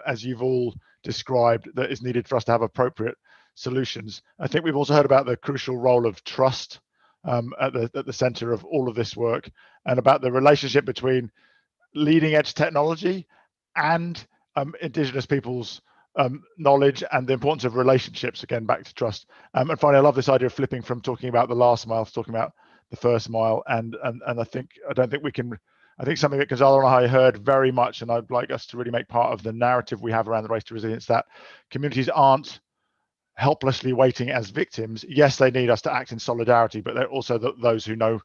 as you've all described, that is needed for us to have appropriate solutions. I think we've also heard about the crucial role of trust at the center of all of this work, and about the relationship between leading edge technology and Indigenous peoples' knowledge, and the importance of relationships, again back to trust. And finally, I love this idea of flipping from talking about the last mile to talking about the first mile. And I think something that Gonzalo and I heard very much, and I'd like us to really make part of the narrative we have around the Race to Resilience, that communities aren't helplessly waiting as victims. Yes, they need us to act in solidarity, but they're also those who know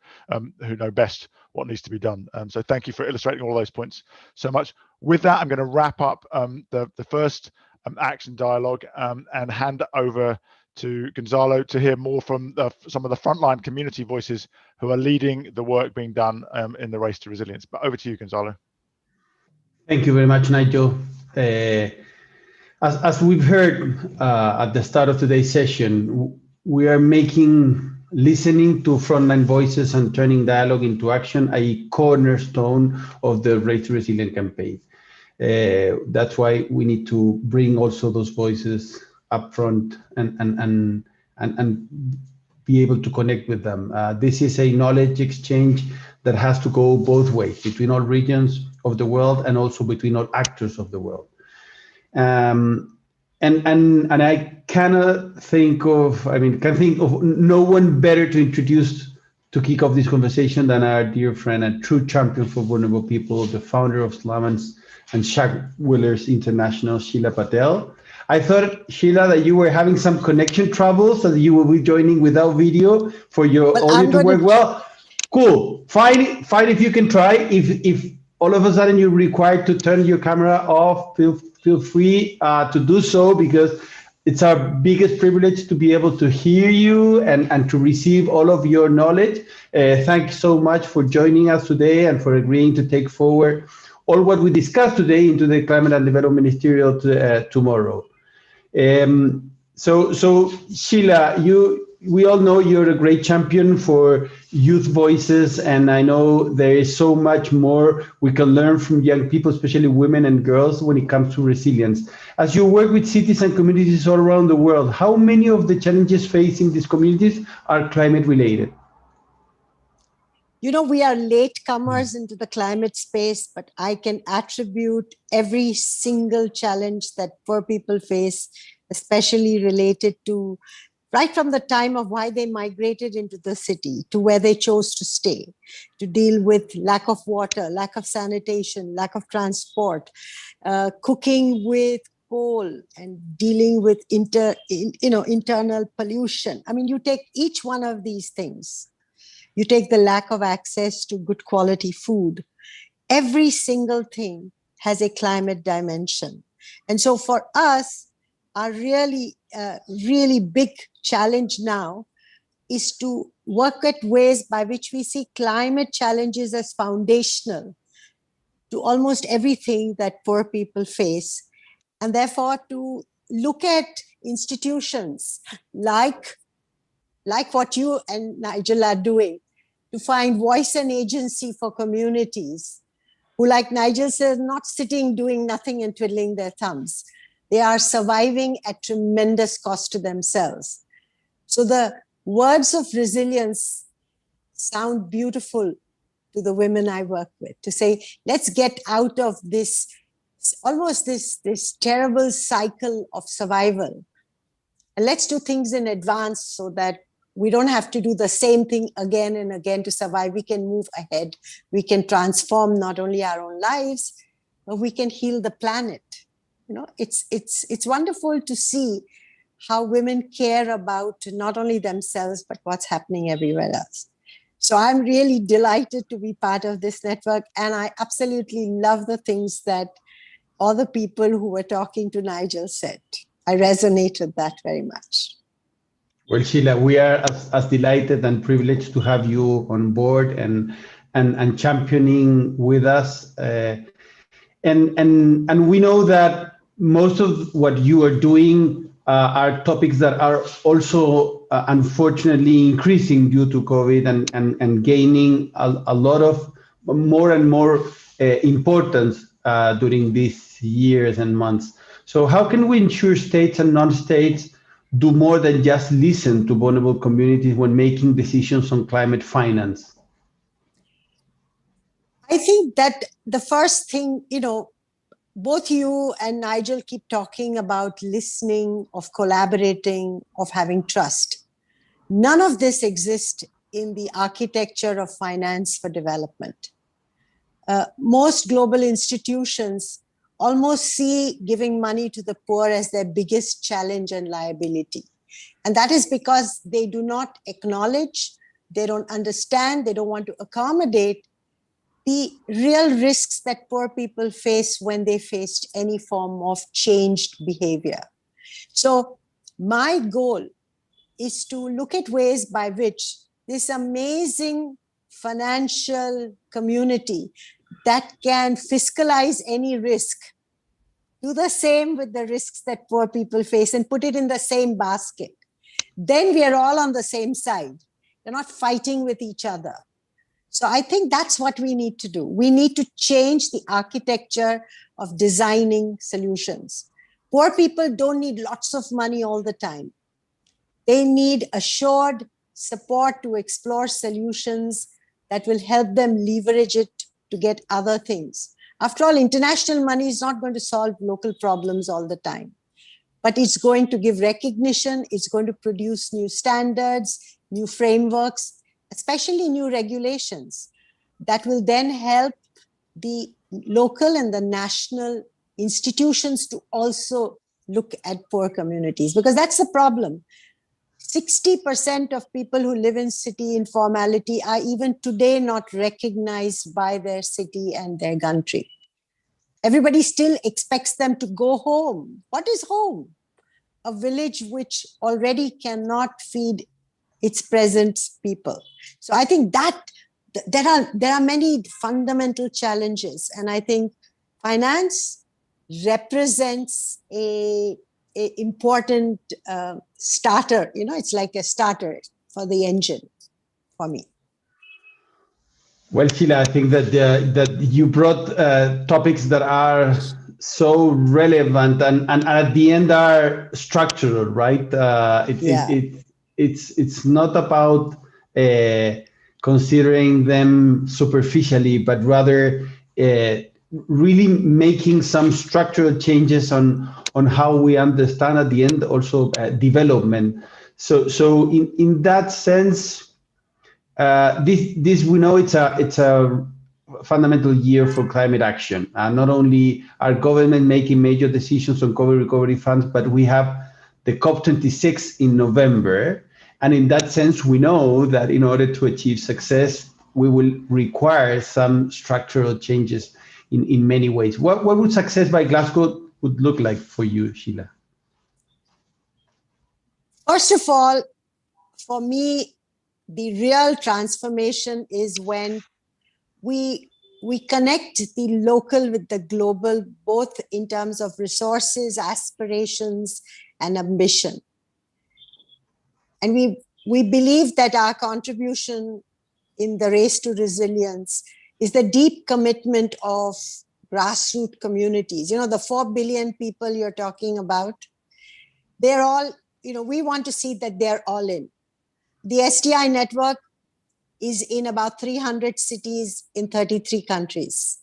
best what needs to be done. So thank you for illustrating all those points so much. With that, I'm going to wrap up the first action dialogue and hand over to Gonzalo to hear more from some of the frontline community voices who are leading the work being done in the race to resilience. But over to you, Gonzalo. Thank you very much, Nigel. As we've heard at the start of today's session, we are making listening to frontline voices and turning dialogue into action a cornerstone of the Race to Resilient campaign. That's why we need to bring also those voices up front and be able to connect with them. This is a knowledge exchange that has to go both ways, between all regions of the world and also between all actors of the world. And I cannot think of, can think of no one better to kick off this conversation than our dear friend and true champion for vulnerable people, the founder of Slum and Shack Wheelers International, Sheela Patel. I thought, Sheela, that you were having some connection trouble, so that you will be joining without video for your audio to work well. Cool. Fine if you can try. If all of a sudden you're required to turn your camera off, feel free to do so, because it's our biggest privilege to be able to hear you and to receive all of your knowledge. Thank you so much for joining us today and for agreeing to take forward all what we discussed today into the Climate and Development Ministerial tomorrow. So Sheela, we all know you're a great champion for youth voices, and I know there is so much more we can learn from young people, especially women and girls, when it comes to resilience. As you work with cities and communities all around the world, how many of the challenges facing these communities are climate related? You know, we are latecomers into the climate space, but I can attribute every single challenge that poor people face, especially related to right from the time of why they migrated into the city to where they chose to stay, to deal with lack of water, lack of sanitation, lack of transport, cooking with coal, and dealing with internal pollution. I mean, you take each one of these things. You take the lack of access to good quality food. Every single thing has a climate dimension. And so for us, our really big challenge now is to work at ways by which we see climate challenges as foundational to almost everything that poor people face. And therefore to look at institutions like what you and Nigel are doing, to find voice and agency for communities who, like Nigel says, not sitting doing nothing and twiddling their thumbs. They are surviving at tremendous cost to themselves. So the words of resilience sound beautiful to the women I work with, to say, let's get out of this, almost this terrible cycle of survival. And let's do things in advance so that we don't have to do the same thing again and again to survive. We can move ahead. We can transform not only our own lives, but we can heal the planet. You know, it's wonderful to see how women care about not only themselves, but what's happening everywhere else. So I'm really delighted to be part of this network. And I absolutely love the things that all the people who were talking to Nigel said. I resonate with that very much. Well, Sheela, we are as delighted and privileged to have you on board and championing with us. And we know that most of what you are doing are topics that are also unfortunately increasing due to COVID and gaining a lot of more and more importance during these years and months. So how can we ensure states and non-states do more than just listen to vulnerable communities when making decisions on climate finance? I think that the first thing, both you and Nigel keep talking about listening, of collaborating, of having trust. None of this exists in the architecture of finance for development. Most global institutions almost see giving money to the poor as their biggest challenge and liability. And that is because they do not acknowledge, they don't understand, they don't want to accommodate the real risks that poor people face when they faced any form of changed behavior. So my goal is to look at ways by which this amazing financial community that can fiscalize any risk, do the same with the risks that poor people face and put it in the same basket. Then we are all on the same side. We're not fighting with each other. So I think that's what we need to do. We need to change the architecture of designing solutions. Poor people don't need lots of money all the time. They need assured support to explore solutions that will help them leverage it to get other things. After all, international money is not going to solve local problems all the time, but it's going to give recognition, it's going to produce new standards, new frameworks, especially new regulations that will then help the local and the national institutions to also look at poor communities, because that's the problem. 60% of people who live in city informality are even today not recognized by their city and their country. Everybody still expects them to go home. What is home? A village which already cannot feed its present people. So I think that there are many fundamental challenges, and I think finance represents a important starter. You know, it's like a starter for the engine for me. Well, Sheela, I think that that you brought topics that are so relevant and at the end are structural, right? It's not about considering them superficially, but rather really making some structural changes on how we understand at the end also development. So in that sense, this we know it's a fundamental year for climate action. Not only are government making major decisions on COVID recovery funds, but we have the COP26 in November. And in that sense, we know that in order to achieve success, we will require some structural changes in many ways. What would success by Glasgow would look like for you, Sheela? First of all, for me, the real transformation is when we connect the local with the global, both in terms of resources, aspirations, and ambition. And we believe that our contribution in the race to resilience is the deep commitment of grassroots communities. You know, the 4 billion people you're talking about, they're all, you know, we want to see that they're all in. The STI network is in about 300 cities in 33 countries.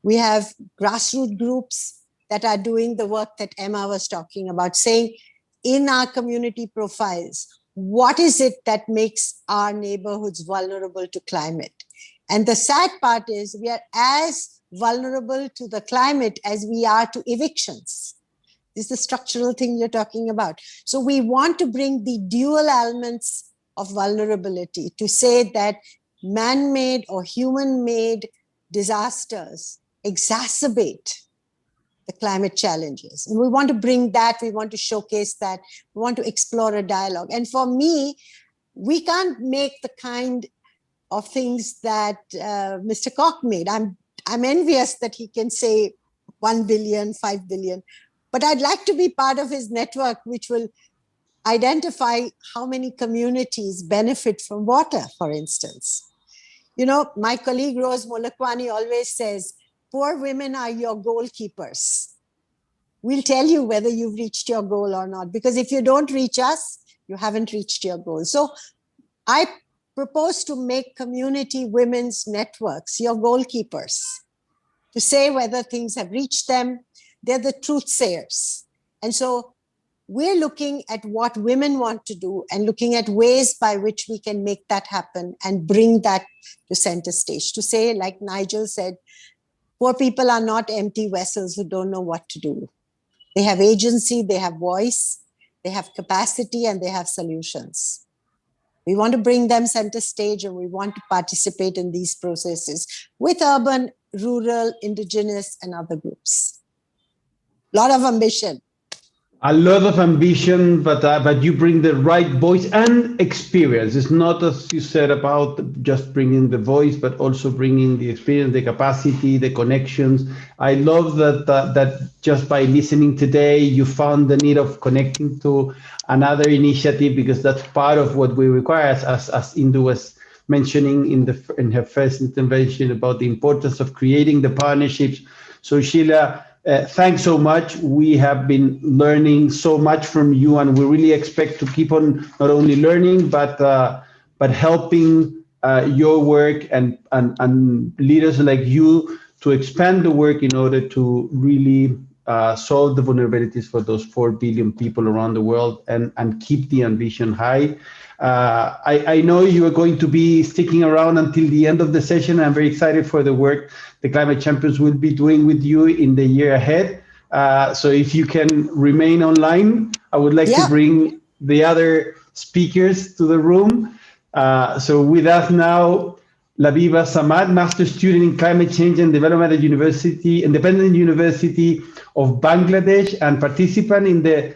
We have grassroots groups that are doing the work that Emma was talking about, saying in our community profiles, what is it that makes our neighborhoods vulnerable to climate? And the sad part is we are as vulnerable to the climate as we are to evictions. This is the structural thing you're talking about. So we want to bring the dual elements of vulnerability to say that man-made or human-made disasters exacerbate the climate challenges. And we want to bring that, we want to showcase that, we want to explore a dialogue. And for me, we can't make the kind of things that Mr. Koch made. I'm envious that he can say 1 billion, 5 billion, but I'd like to be part of his network, which will identify how many communities benefit from water, for instance. You know, my colleague Rose Molakwani always says, poor women are your goalkeepers. We'll tell you whether you've reached your goal or not, because if you don't reach us, you haven't reached your goal. So I propose to make community women's networks your goalkeepers, to say whether things have reached them. They're the truth sayers. And so we're looking at what women want to do and looking at ways by which we can make that happen and bring that to center stage. To say, like Nigel said, Poor people are not empty vessels who don't know what to do. They have agency, they have voice, they have capacity, and they have solutions. We want to bring them center stage, and we want to participate in these processes with urban, rural, indigenous, and other groups. A lot of ambition. A lot of ambition, but you bring the right voice and experience. It's not, as you said, about just bringing the voice, but also bringing the experience, the capacity, the connections. I love that just by listening today, you found the need of connecting to another initiative, because that's part of what we require, as Indu was mentioning in her first intervention about the importance of creating the partnerships. So Sheela, thanks so much. We have been learning so much from you, and we really expect to keep on not only learning, but helping your work and leaders like you to expand the work in order to really solve the vulnerabilities for those 4 billion people around the world and keep the ambition high. I know you are going to be sticking around until the end of the session. I'm very excited for the work the Climate Champions will be doing with you in the year ahead. So if you can remain online, I would like to bring the other speakers to the room. So with us now, Labiba Samad, Master's Student in Climate Change and Development at Independent University of Bangladesh, and participant in the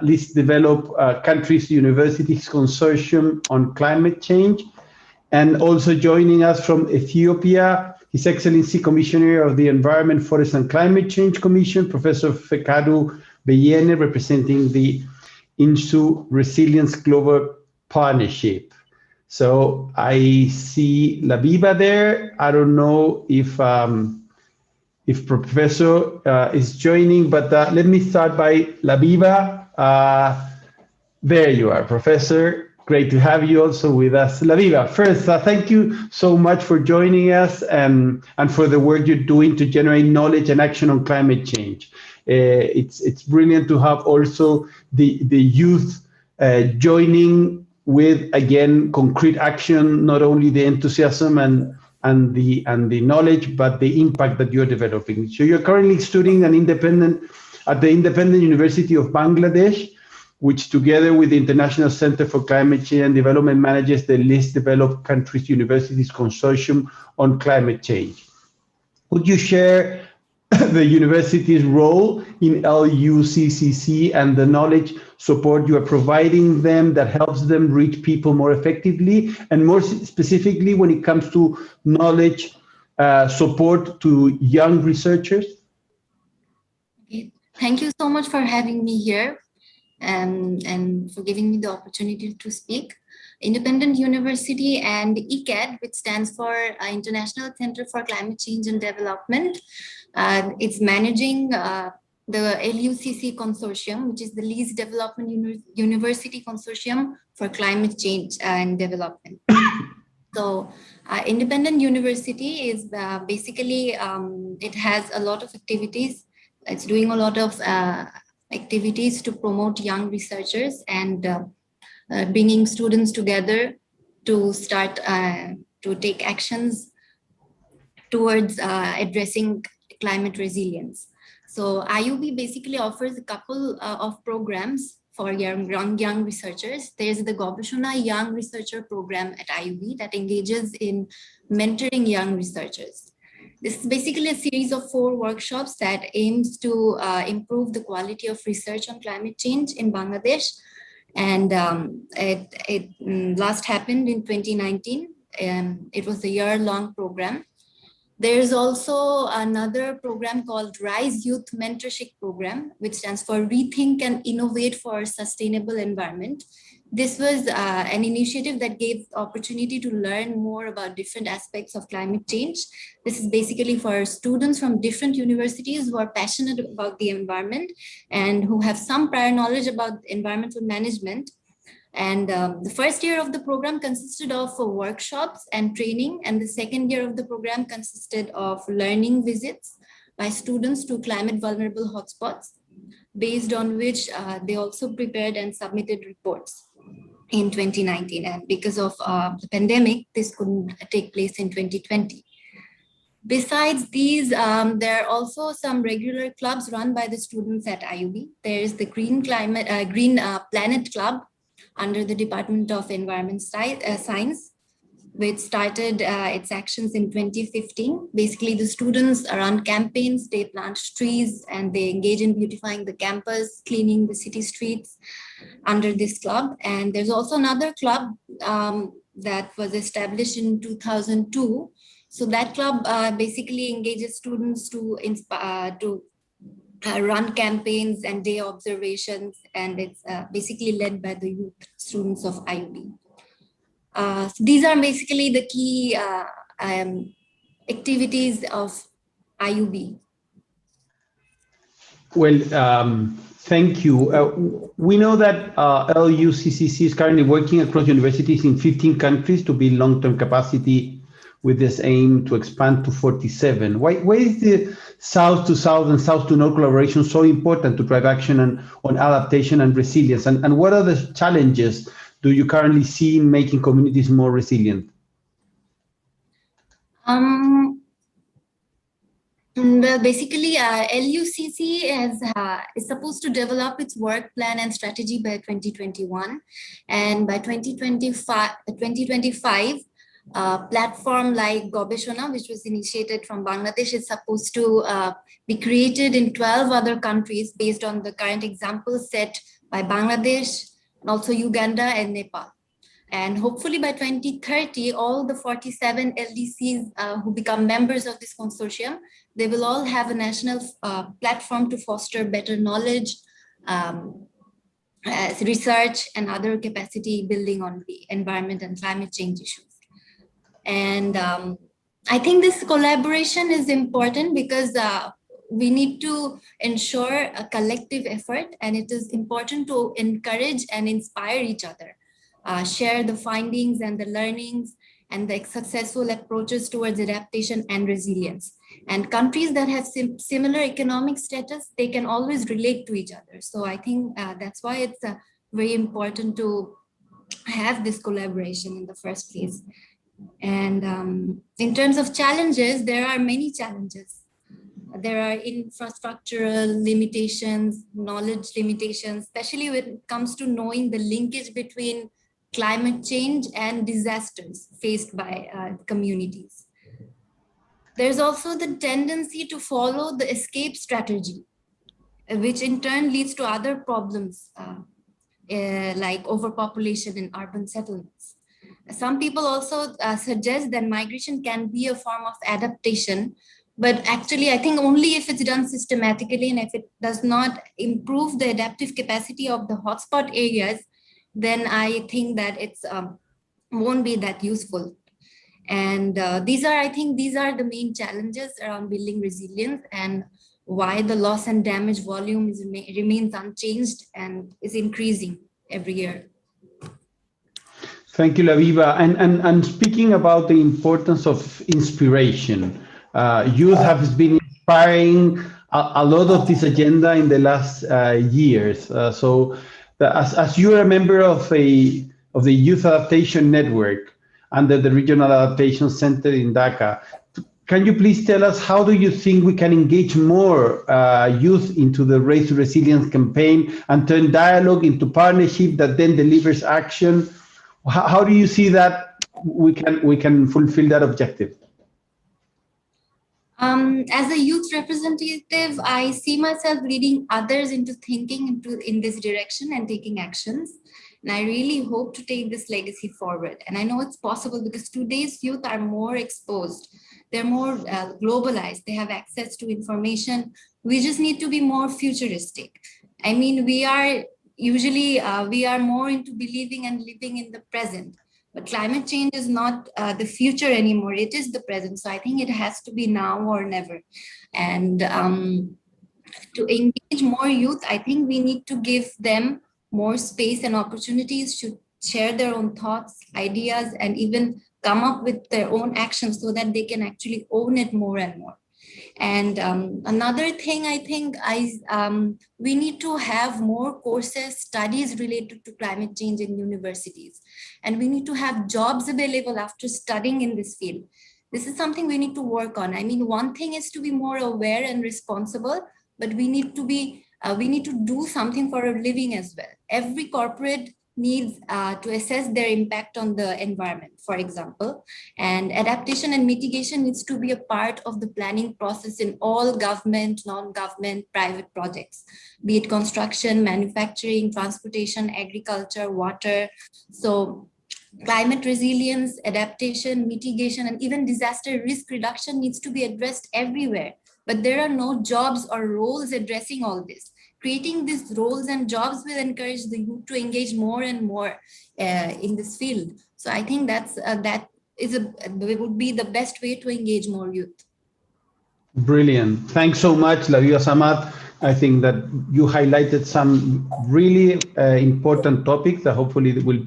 Least Developed Countries Universities Consortium on Climate Change. And also joining us from Ethiopia, His Excellency Commissioner of the Environment, Forest and Climate Change Commission, Professor Fekadu Beyene, representing the INSU Resilience Global Partnership. So I see Labiba there. I don't know if Professor is joining, but let me start by Labiba. There you are, Professor. Great to have you also with us. Labiba, first, thank you so much for joining us and for the work you're doing to generate knowledge and action on climate change. It's brilliant to have also the youth joining with, again, concrete action, not only the enthusiasm and the knowledge, but the impact that you're developing. So you're currently studying at the Independent University of Bangladesh, which together with the International Center for Climate Change and Development manages the Least Developed Countries Universities Consortium on Climate Change. Would you share the university's role in LUCCC and the knowledge support you are providing them that helps them reach people more effectively, and more specifically when it comes to knowledge support to young researchers? Okay. Thank you so much for having me here and for giving me the opportunity to speak. Independent University and ICAD, which stands for International Center for Climate Change and Development, it's managing the LUCC Consortium, which is the Least Development University Consortium for Climate Change and Development. So Independent University is basically, it has a lot of activities. It's doing a lot of activities to promote young researchers and bringing students together to start to take actions towards addressing climate resilience. So IUB basically offers a couple of programs for young researchers. There's the Gobeshona Young Researcher Program at IUB that engages in mentoring young researchers. This is basically a series of 4 workshops that aims to improve the quality of research on climate change in Bangladesh. And it last happened in 2019. It was a year-long program. There's also another program called RISE Youth Mentorship Program, which stands for Rethink and Innovate for a Sustainable Environment. This was an initiative that gave opportunity to learn more about different aspects of climate change. This is basically for students from different universities who are passionate about the environment and who have some prior knowledge about environmental management. And the first year of the program consisted of workshops and training, and the second year of the program consisted of learning visits by students to climate vulnerable hotspots, based on which they also prepared and submitted reports in 2019. And because of the pandemic, this couldn't take place in 2020. Besides these, there are also some regular clubs run by the students at IUB. There is the Green Planet Club under the Department of Environment Science, which started its actions in 2015. Basically, the students run campaigns, they plant trees, and they engage in beautifying the campus, cleaning the city streets under this club. And there's also another club that was established in 2002. So that club basically engages students to run campaigns and day observations, and it's basically led by the youth students of IUB. So these are basically the key activities of IUB. Well, thank you. We know that LUCCC is currently working across universities in 15 countries to build long-term capacity with this aim to expand to 47. Why is the South to South and South to North collaboration so important to drive action on adaptation and resilience? And what are the challenges do you currently see in making communities more resilient? Well, basically, LUCC is supposed to develop its work plan and strategy by 2021. And by 2025, platform like Gobeshona, which was initiated from Bangladesh, is supposed to be created in 12 other countries based on the current examples set by Bangladesh, and also Uganda and Nepal. And hopefully by 2030, all the 47 LDCs who become members of this consortium, they will all have a national platform to foster better knowledge, research, and other capacity building on the environment and climate change issues. And I think this collaboration is important because we need to ensure a collective effort, and it is important to encourage and inspire each other, share the findings and the learnings and the successful approaches towards adaptation and resilience. And countries that have similar economic status, they can always relate to each other. So I think that's why it's very important to have this collaboration in the first place. And in terms of challenges, there are many challenges. There are infrastructural limitations, knowledge limitations, especially when it comes to knowing the linkage between climate change and disasters faced by communities. There's also the tendency to follow the escape strategy, which in turn leads to other problems like overpopulation in urban settlements. Some people also suggest that migration can be a form of adaptation, but actually I think only if it's done systematically, and if it does not improve the adaptive capacity of the hotspot areas, then I think that it's won't be that useful. And I think these are the main challenges around building resilience, and why the loss and damage volume remains unchanged and is increasing every year. Thank you, Laviva. And speaking about the importance of inspiration, youth have been inspiring a lot of this agenda in the last years. As you are a member of the Youth Adaptation Network under the Regional Adaptation Center in Dhaka, can you please tell us how do you think we can engage more youth into the Race to Resilience campaign and turn dialogue into partnership that then delivers action? How do you see that we can fulfill that objective? As a youth representative, I see myself leading others into thinking in this direction and taking actions. And I really hope to take this legacy forward. And I know it's possible because today's youth are more exposed. They're more globalized. They have access to information. We just need to be more futuristic. I mean, we are more into believing and living in the present. But climate change is not the future anymore. It is the present. So I think it has to be now or never. And to engage more youth, I think we need to give them more space and opportunities to share their own thoughts, ideas, and even come up with their own actions so that they can actually own it more and more. And another thing, I think we need to have more courses, studies related to climate change in universities. And we need to have jobs available after studying in this field. This is something we need to work on. I mean, one thing is to be more aware and responsible, but we need to do something for a living as well. Every corporate needs to assess their impact on the environment, for example, and adaptation and mitigation needs to be a part of the planning process in all government, non-government, private projects, be it construction, manufacturing, transportation, agriculture, water. So climate resilience, adaptation, mitigation, and even disaster risk reduction needs to be addressed everywhere. But there are no jobs or roles addressing all this. Creating these roles and jobs will encourage the youth to engage more and more in this field. So I think that would be the best way to engage more youth. Brilliant. Thanks so much, Lavia Samad. I think that you highlighted some really important topics that hopefully we will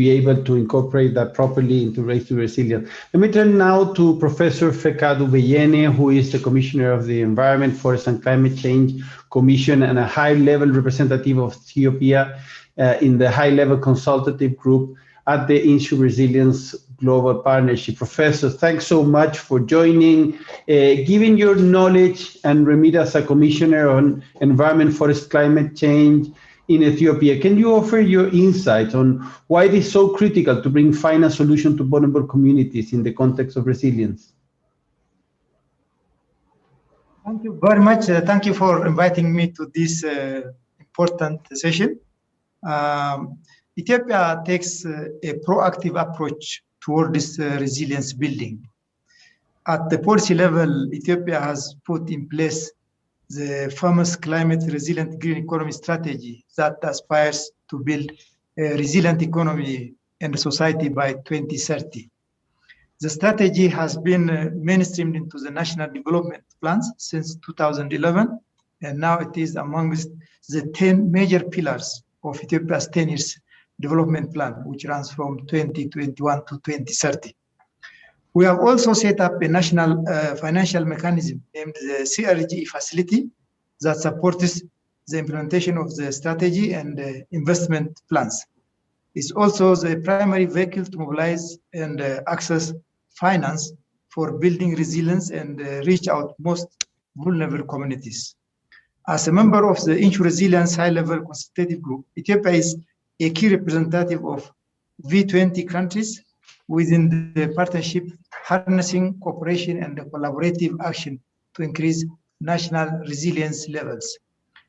be able to incorporate that properly into Race to Resilience. Let me turn now to Professor Fekadu Beyene, who is the Commissioner of the Environment, Forest and Climate Change Commission and a high-level representative of Ethiopia in the high-level consultative group at the Issue Resilience Global Partnership. Professor, thanks so much for joining. Given your knowledge and remit as a Commissioner on Environment, Forest, Climate Change in Ethiopia, can you offer your insights on why it is so critical to bring final solution to vulnerable communities in the context of resilience? Thank you very much. Thank you for inviting me to this important session. Ethiopia takes a proactive approach toward this resilience building. At the policy level, Ethiopia has put in place the famous climate resilient green economy strategy that aspires to build a resilient economy and society by 2030. The strategy has been mainstreamed into the national development plans since 2011, and now it is amongst the 10 major pillars of Ethiopia's 10 years development plan, which runs from 2021 to 2030. We have also set up a national financial mechanism named the CRGE facility that supports the implementation of the strategy and investment plans. It's also the primary vehicle to mobilize and access finance for building resilience and reach out most vulnerable communities. As a member of the Issue Resilience High-Level Consultative Group, Ethiopia is a key representative of V20 countries within the partnership, harnessing cooperation and collaborative action to increase national resilience levels.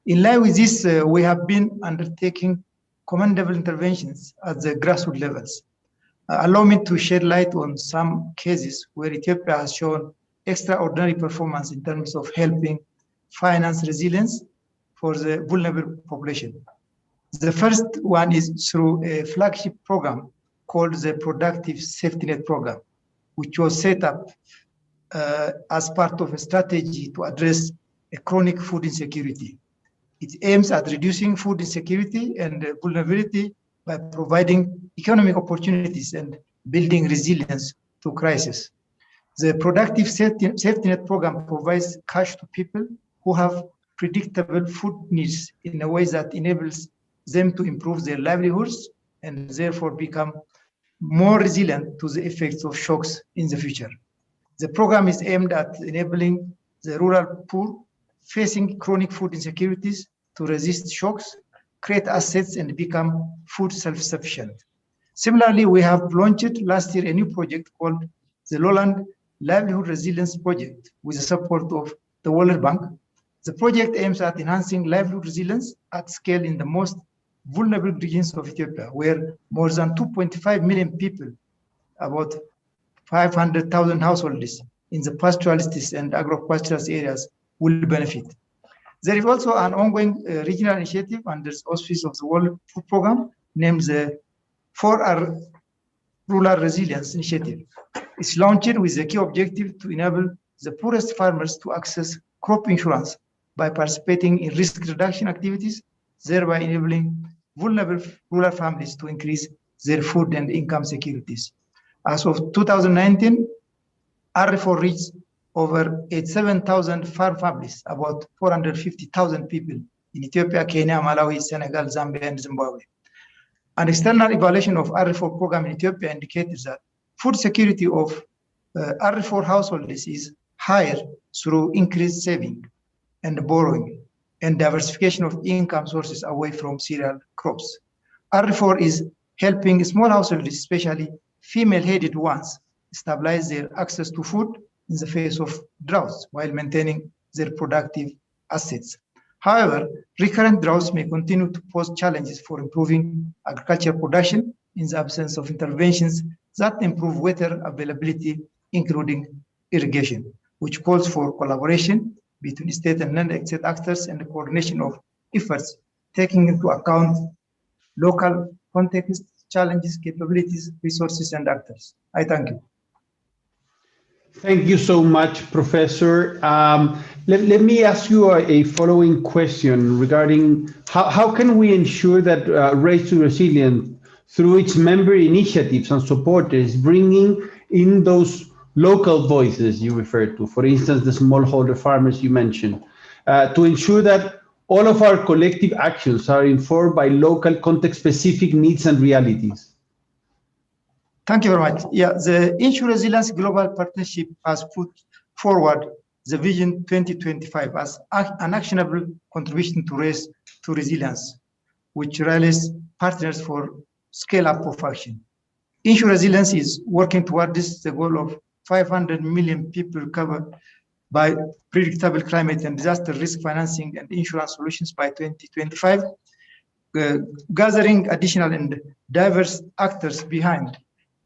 In line with this, we have been undertaking commendable interventions at the grassroots levels. Allow me to shed light on some cases where Ethiopia has shown extraordinary performance in terms of helping finance resilience for the vulnerable population. The first one is through a flagship program called the Productive Safety Net Program, which was set up as part of a strategy to address a chronic food insecurity. It aims at reducing food insecurity and vulnerability by providing economic opportunities and building resilience to crisis. The Productive Safety Net Program provides cash to people who have predictable food needs in a way that enables them to improve their livelihoods and therefore become more resilient to the effects of shocks in the future. The program is aimed at enabling the rural poor facing chronic food insecurities to resist shocks, create assets, and become food self-sufficient. Similarly, we have launched last year a new project called the Lowland Livelihood Resilience Project with the support of the World Bank. The project aims at enhancing livelihood resilience at scale in the most vulnerable regions of Ethiopia, where more than 2.5 million people, about 500,000 households in the pastoralists and agro-pastoralist areas will benefit. There is also an ongoing regional initiative under the auspices of the World Food Programme named the 4R Rural Resilience Initiative. It's launched with the key objective to enable the poorest farmers to access crop insurance by participating in risk reduction activities, thereby enabling vulnerable rural families to increase their food and income securities. As of 2019, R4 reached over 87,000 farm families, about 450,000 people in Ethiopia, Kenya, Malawi, Senegal, Zambia, and Zimbabwe. An external evaluation of R4 program in Ethiopia indicates that food security of R4 households is higher through increased saving and borrowing and diversification of income sources away from cereal crops. R4 is helping small households, especially female-headed ones, stabilize their access to food in the face of droughts while maintaining their productive assets. However, recurrent droughts may continue to pose challenges for improving agricultural production in the absence of interventions that improve water availability, including irrigation, which calls for collaboration between state and non-state actors and the coordination of efforts, taking into account local context, challenges, capabilities, resources, and actors. I thank you. Thank you so much, Professor. Let me ask you a following question regarding how can we ensure that Race to Resilience, through its member initiatives and supporters, bringing in those local voices you referred to, for instance, the smallholder farmers you mentioned, to ensure that all of our collective actions are informed by local context-specific needs and realities? Thank you very much. Yeah, the Ensure Resilience Global Partnership has put forward the Vision 2025 as an actionable contribution to Race to Resilience, which rallies partners for scale-up of action. Ensure Resilience is working toward the goal of 500 million people covered by predictable climate and disaster risk financing and insurance solutions by 2025, gathering additional and diverse actors behind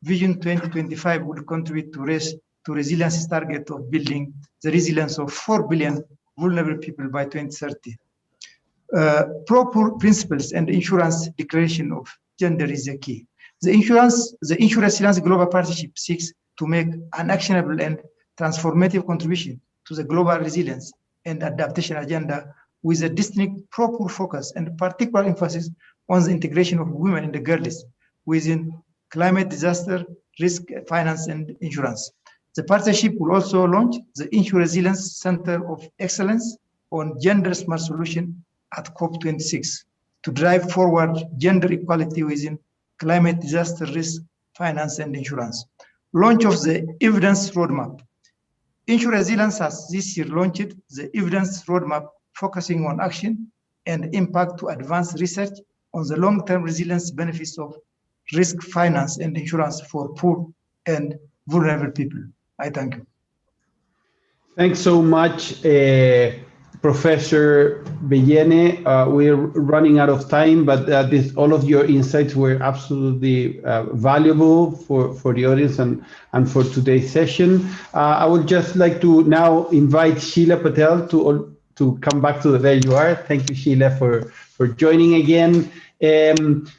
Vision 2025 will contribute to Race to Resilience's target of building the resilience of 4 billion vulnerable people by 2030. Proper principles and insurance declaration of gender is the key. The Ensure Resilience Global Partnership seeks to make an actionable and transformative contribution to the global resilience and adaptation agenda with a distinct proper focus and particular emphasis on the integration of women and the girls within climate disaster risk finance and insurance. The partnership will also launch the Ensure Resilience Center of Excellence on Gender Smart Solution at COP26 to drive forward gender equality within climate disaster risk finance and insurance. Launch of the Evidence Roadmap. Ensure Resilience has this year launched the Evidence Roadmap focusing on action and impact to advance research on the long-term resilience benefits of risk finance and insurance for poor and vulnerable people. I thank you. Thanks so much, Professor Bellene. We're running out of time, but all of your insights were absolutely valuable for the audience and for today's session. I would just like to now invite Sheela Patel to come back to there you are. Thank you, Sheela, for joining again.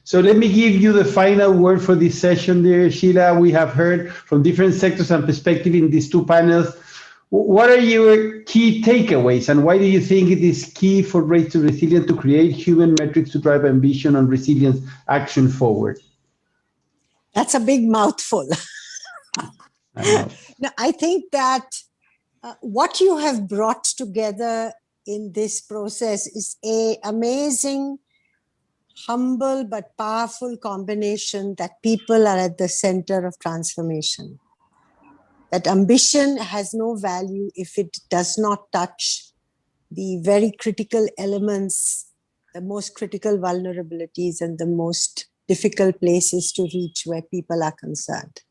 So let me give you the final word for this session there, Sheela. We have heard from different sectors and perspectives in these two panels. What are your key takeaways, and why do you think it is key for Race to Resilience to create human metrics to drive ambition and resilience action forward? That's a big mouthful. No, I think that what you have brought together in this process is an amazing, humble but powerful combination that people are at the center of transformation. That ambition has no value if it does not touch the very critical elements, the most critical vulnerabilities and the most difficult places to reach where people are concerned.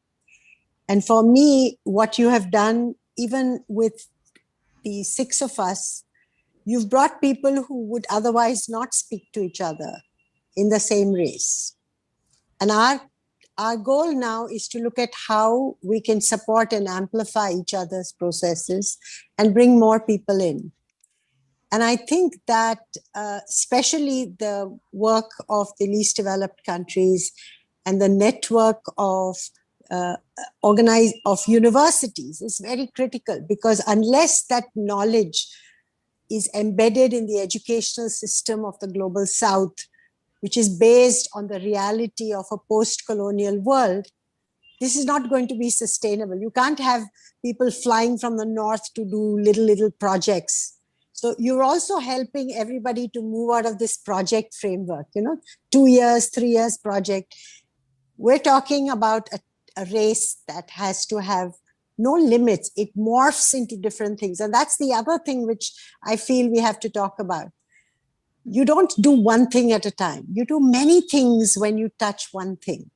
And for me, what you have done, even with the 6 of us, you've brought people who would otherwise not speak to each other in the same race. And our goal now is to look at how we can support and amplify each other's processes and bring more people in. And I think that especially the work of the least developed countries and the network of universities is very critical, because unless that knowledge is embedded in the educational system of the global South, which is based on the reality of a post-colonial world, this is not going to be sustainable. You can't have people flying from the north to do little projects. So you're also helping everybody to move out of this project framework, 2 years, 3 years project. We're talking about a race that has to have no limits. It morphs into different things. And that's the other thing which I feel we have to talk about. You don't do one thing at a time. You do many things when you touch one thing.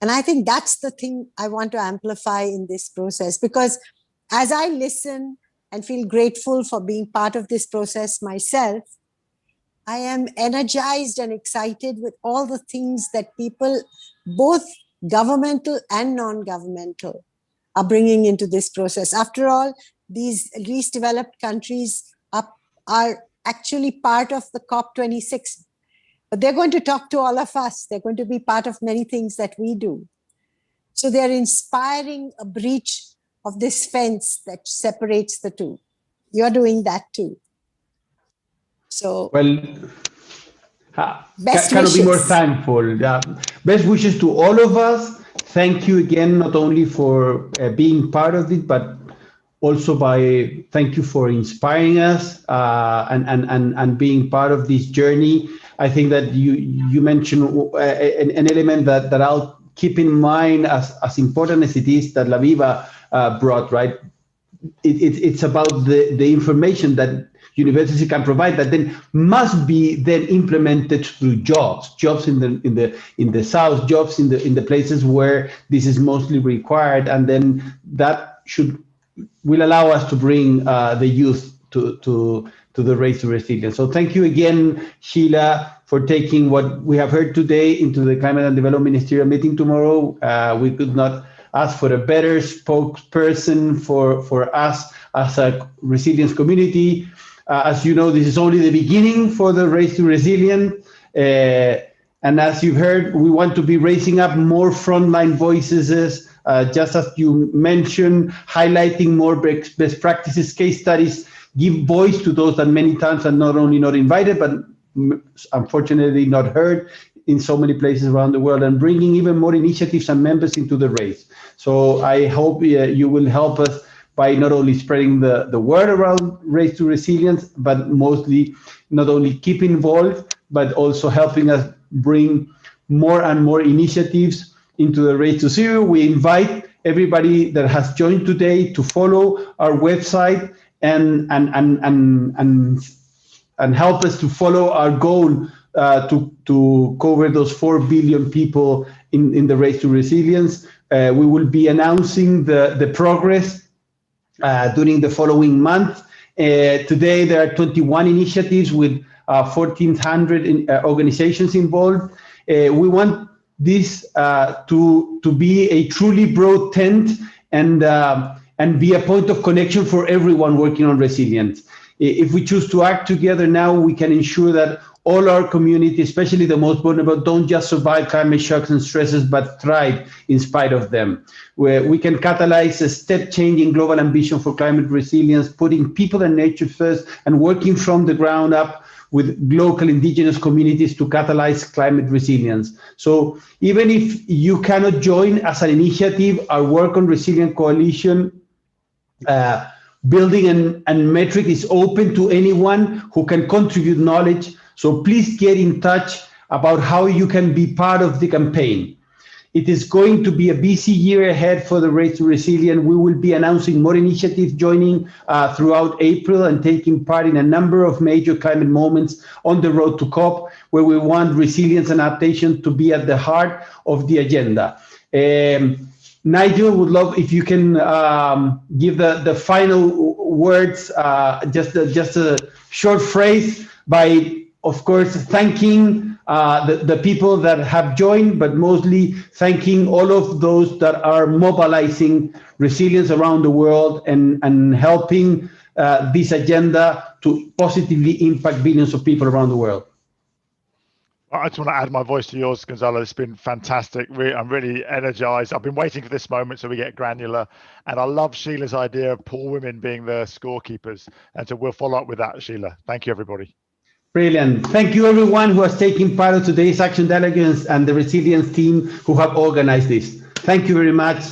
And I think that's the thing I want to amplify in this process, because as I listen and feel grateful for being part of this process myself, I am energized and excited with all the things that people, both governmental and non-governmental, are bringing into this process. After all, these least developed countries are actually part of the COP26. But they're going to talk to all of us. They're going to be part of many things that we do. So they're inspiring a breach of this fence that separates the two. You're doing that too. So, well, best cannot wishes. be more thankful. Best wishes to all of us. Thank you again, not only for being part of it, but also thank you for inspiring us and being part of this journey. I think that you mentioned an element that I'll keep in mind as important as it is that La Viva brought, right? It's about the information that university can provide that then must be then implemented through jobs in the south, jobs in the places where this is mostly required, and then that will allow us to bring the youth to the Race to Resilience. So thank you again, Sheela, for taking what we have heard today into the Climate and Development Ministerial meeting tomorrow. We could not ask for a better spokesperson for us as a resilience community. As you know, this is only the beginning for the Race to Resilience. And as you've heard, we want to be raising up more frontline voices, just as you mentioned, highlighting more best practices, case studies, give voice to those that many times are not only not invited, but unfortunately not heard in so many places around the world, and bringing even more initiatives and members into the race. So I hope you will help us by not only spreading the word around Race to Resilience, but mostly not only keep involved, but also helping us bring more and more initiatives into the Race to Zero. We invite everybody that has joined today to follow our website and help us to follow our goal to cover those 4 billion people in the Race to Resilience. We will be announcing the progress during the following month. Today, there are 21 initiatives with 1,400 organizations involved. We want this to be a truly broad tent and be a point of connection for everyone working on resilience. If we choose to act together now, we can ensure that all our community, especially the most vulnerable, don't just survive climate shocks and stresses, but thrive in spite of them. Where we can catalyze a step change in global ambition for climate resilience, putting people and nature first and working from the ground up with local indigenous communities to catalyze climate resilience. So even if you cannot join as an initiative, our work on Resilient Coalition building and metric is open to anyone who can contribute knowledge. So please get in touch about how you can be part of the campaign. It is going to be a busy year ahead for the Race to Resilience. We will be announcing more initiatives joining throughout April and taking part in a number of major climate moments on the road to COP, where we want resilience and adaptation to be at the heart of the agenda. Nigel, would love if you can give the final words, just a short phrase by, of course, thanking the people that have joined, but mostly thanking all of those that are mobilizing resilience around the world and helping this agenda to positively impact billions of people around the world. I just want to add my voice to yours, Gonzalo. It's been fantastic. I'm really energized. I've been waiting for this moment so we get granular. And I love Sheila's idea of poor women being the scorekeepers. And so we'll follow up with that, Sheela. Thank you, everybody. Brilliant. Thank you, everyone who has taken part of today's Action Delegates and the Resilience team who have organized this. Thank you very much.